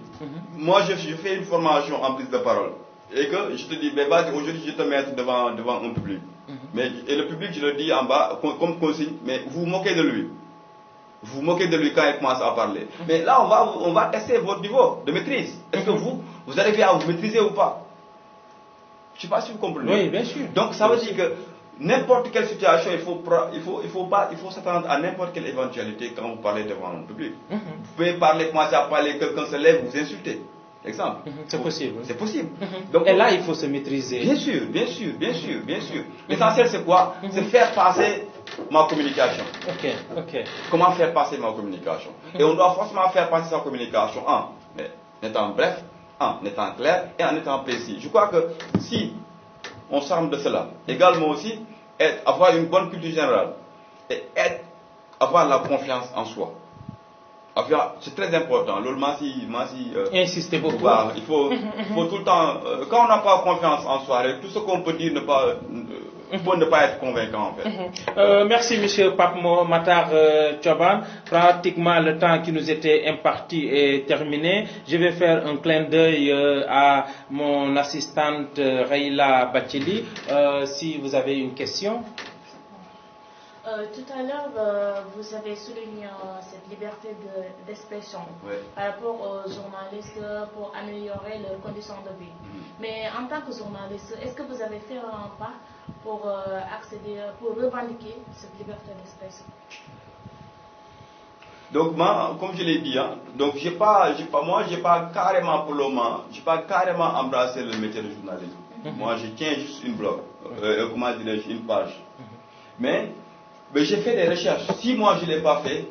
moi je fais une formation en prise de parole. Et que je te dis, ben vas-y, aujourd'hui je vais te mettre devant un public. Et le public, je le dis en bas, comme consigne, mais vous vous moquez de lui. Vous vous moquez de lui quand il commence à parler. Mais là, on va tester votre niveau de maîtrise. Est-ce que vous arrivez à vous maîtriser ou pas? Je ne sais pas si vous comprenez. Oui, bien sûr. Donc, ça veut dire que n'importe quelle situation, il faut s'attendre à n'importe quelle éventualité quand vous parlez devant un public. Vous pouvez commencer à parler, quelqu'un se lève, vous insultez. Exemple. C'est possible. C'est possible. Donc, et là, il faut se maîtriser. Bien sûr. L'essentiel, c'est quoi? C'est faire passer ma communication. Ok. Comment faire passer ma communication? Et on doit forcément faire passer sa communication en étant bref, en étant clair et en étant précis. Je crois que si on s'arme de cela, également aussi, avoir une bonne culture générale et avoir la confiance en soi. C'est très important. Insistez beaucoup. Il faut tout le temps, quand on n'a pas confiance en soi, tout ce qu'on peut dire pour ne pas être convaincant en fait. Merci M. Pape Matar Choban. Pratiquement le temps qui nous était imparti est terminé. Je vais faire un clin d'œil à mon assistante Raïla Bacheli. Si vous avez une question. Tout à l'heure, vous avez souligné cette liberté d'expression par rapport aux journalistes pour améliorer leurs conditions de vie. Mais en tant que journaliste, est-ce que vous avez fait un pas pour accéder, pour revendiquer cette liberté d'expression? Donc moi, comme je l'ai dit, donc j'ai pas carrément pour le moment, j'ai pas carrément embrassé le métier de journaliste. Moi, je tiens juste une blog, une page. Mais j'ai fait des recherches. Si moi je ne l'ai pas fait,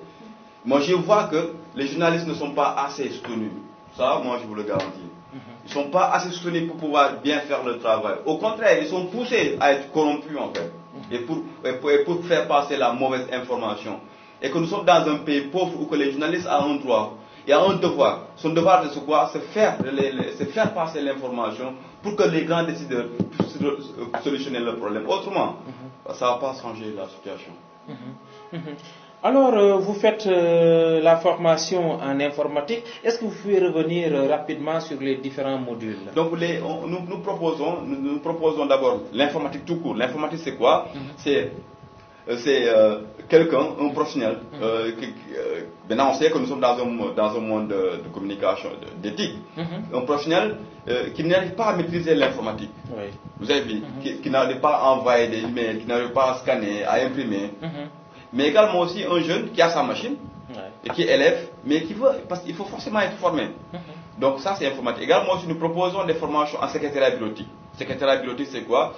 moi je vois que les journalistes ne sont pas assez soutenus. Ça, moi je vous le garantis. ils ne sont pas assez soutenus pour pouvoir bien faire le travail. Au contraire, ils sont poussés à être corrompus en fait, et pour faire passer la mauvaise information. Et que nous sommes dans un pays pauvre où que les journalistes ont un droit et ont un devoir. Son devoir de c'est faire passer l'information pour que les grands décideurs puissent solutionner le problème. Autrement, ça ne va pas changer la situation. Alors, vous faites la formation en informatique. Est-ce que vous pouvez revenir rapidement sur les différents modules? Donc, nous proposons d'abord l'informatique tout court. L'informatique, c'est quoi? C'est quelqu'un, un professionnel. Maintenant, on sait que nous sommes dans un monde de communication, d'éthique. Un professionnel qui n'arrive pas à maîtriser l'informatique. Oui. Vous avez vu, qui n'arrive pas à envoyer des emails, qui n'arrive pas à scanner, à imprimer. Mais également aussi un jeune qui a sa machine et qui est élève, mais qui veut, parce qu'il faut forcément être formé. Donc ça c'est informatique. Également aussi nous proposons des formations en secrétariat bureautique. Secrétariat bureautique c'est quoi?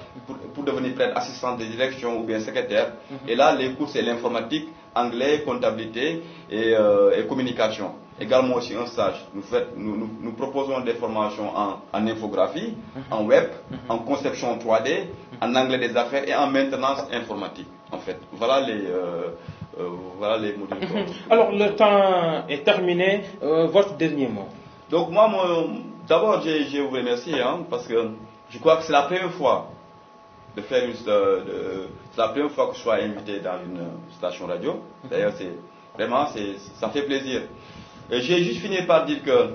Pour devenir peut-être assistant de direction ou bien secrétaire. Et là les cours c'est l'informatique, anglais, comptabilité et communication. Également aussi un stage. Nous proposons des formations en infographie, en web, en conception 3D, en anglais des affaires et en maintenance informatique. En fait, voilà les modules. Alors, le temps est terminé. Votre dernier mot. Donc, moi, d'abord, je vous remercie parce que je crois que c'est la première fois c'est la première fois que je sois invité dans une station radio. D'ailleurs, ça fait plaisir. J'ai juste fini par dire que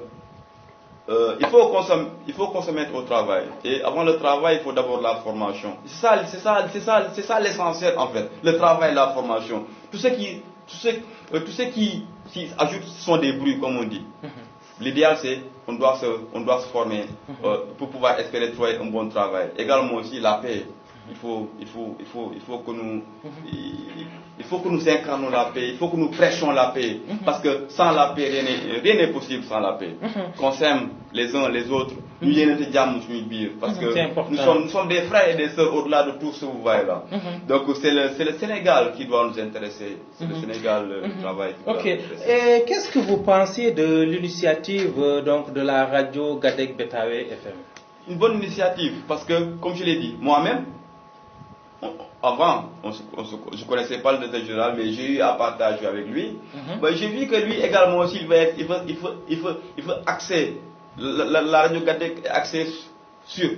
il faut qu'on se mette au travail. Et avant le travail, il faut d'abord la formation. C'est ça l'essentiel en fait. Le travail et la formation. Tout ce qui ajoute sont des bruits, comme on dit. L'idéal c'est qu'on doit se former pour pouvoir espérer trouver un bon travail. Également aussi la paix. Il faut que nous incarnons la paix, il faut que nous prêchions la paix, parce que sans la paix, rien n'est possible sans la paix. Qu'on s'aime les uns les autres, parce que nous sommes des frères et des sœurs au-delà de tout ce que vous voyez là. Donc c'est le Sénégal qui doit nous intéresser, c'est le Sénégal du travail qui doit nous intéresser. Et qu'est-ce que vous pensez de l'initiative donc de la radio Gadeg Betawe FM? Une bonne initiative, parce que comme je l'ai dit, moi-même, avant, je ne connaissais pas le directeur général, mais j'ai eu à partager avec lui. J'ai vu que lui également aussi, il veut axer, la radio Gadeg axée sur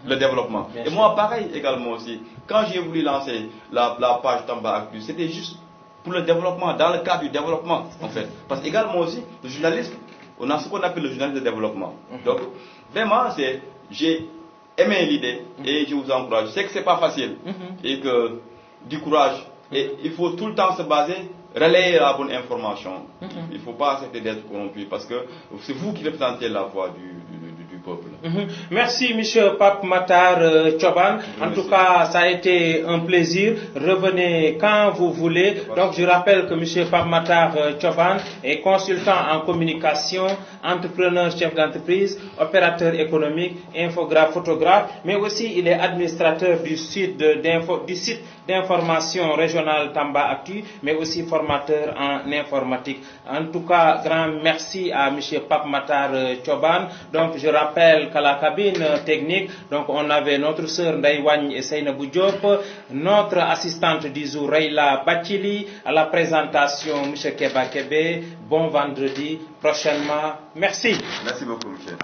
le développement. Et moi, pareil également aussi. Quand j'ai voulu lancer la page Tamba Actu, c'était juste pour le développement, dans le cadre du développement, en fait. Parce qu'également aussi, le journalisme, on a ce qu'on appelle le journalisme de développement. Donc, vraiment, j'ai aimé l'idée et je vous encourage. Je sais que ce n'est pas facile et que du courage. Et il faut tout le temps se baser, relayer la bonne information. Il ne faut pas accepter d'être corrompu parce que c'est vous qui représentez la voix du peuple. Merci, M. Pape Matar Choban. En tout cas, ça a été un plaisir. Revenez quand vous voulez. Donc, je rappelle que M. Pape Matar Choban est consultant en communication, entrepreneur, chef d'entreprise, opérateur économique, infographe, photographe, mais aussi il est administrateur du site d'information régionale Tamba Actu, mais aussi formateur en informatique. En tout cas, grand merci à M. Pape Matar Choban. Donc, je rappelle qu'à la cabine technique, donc on avait notre sœur Ndaïwagne et Seynabou Diop, notre assistante du jour Rayla Bachili, à la présentation M. Keba Kebe. Bon vendredi prochainement. Merci. Merci beaucoup, M.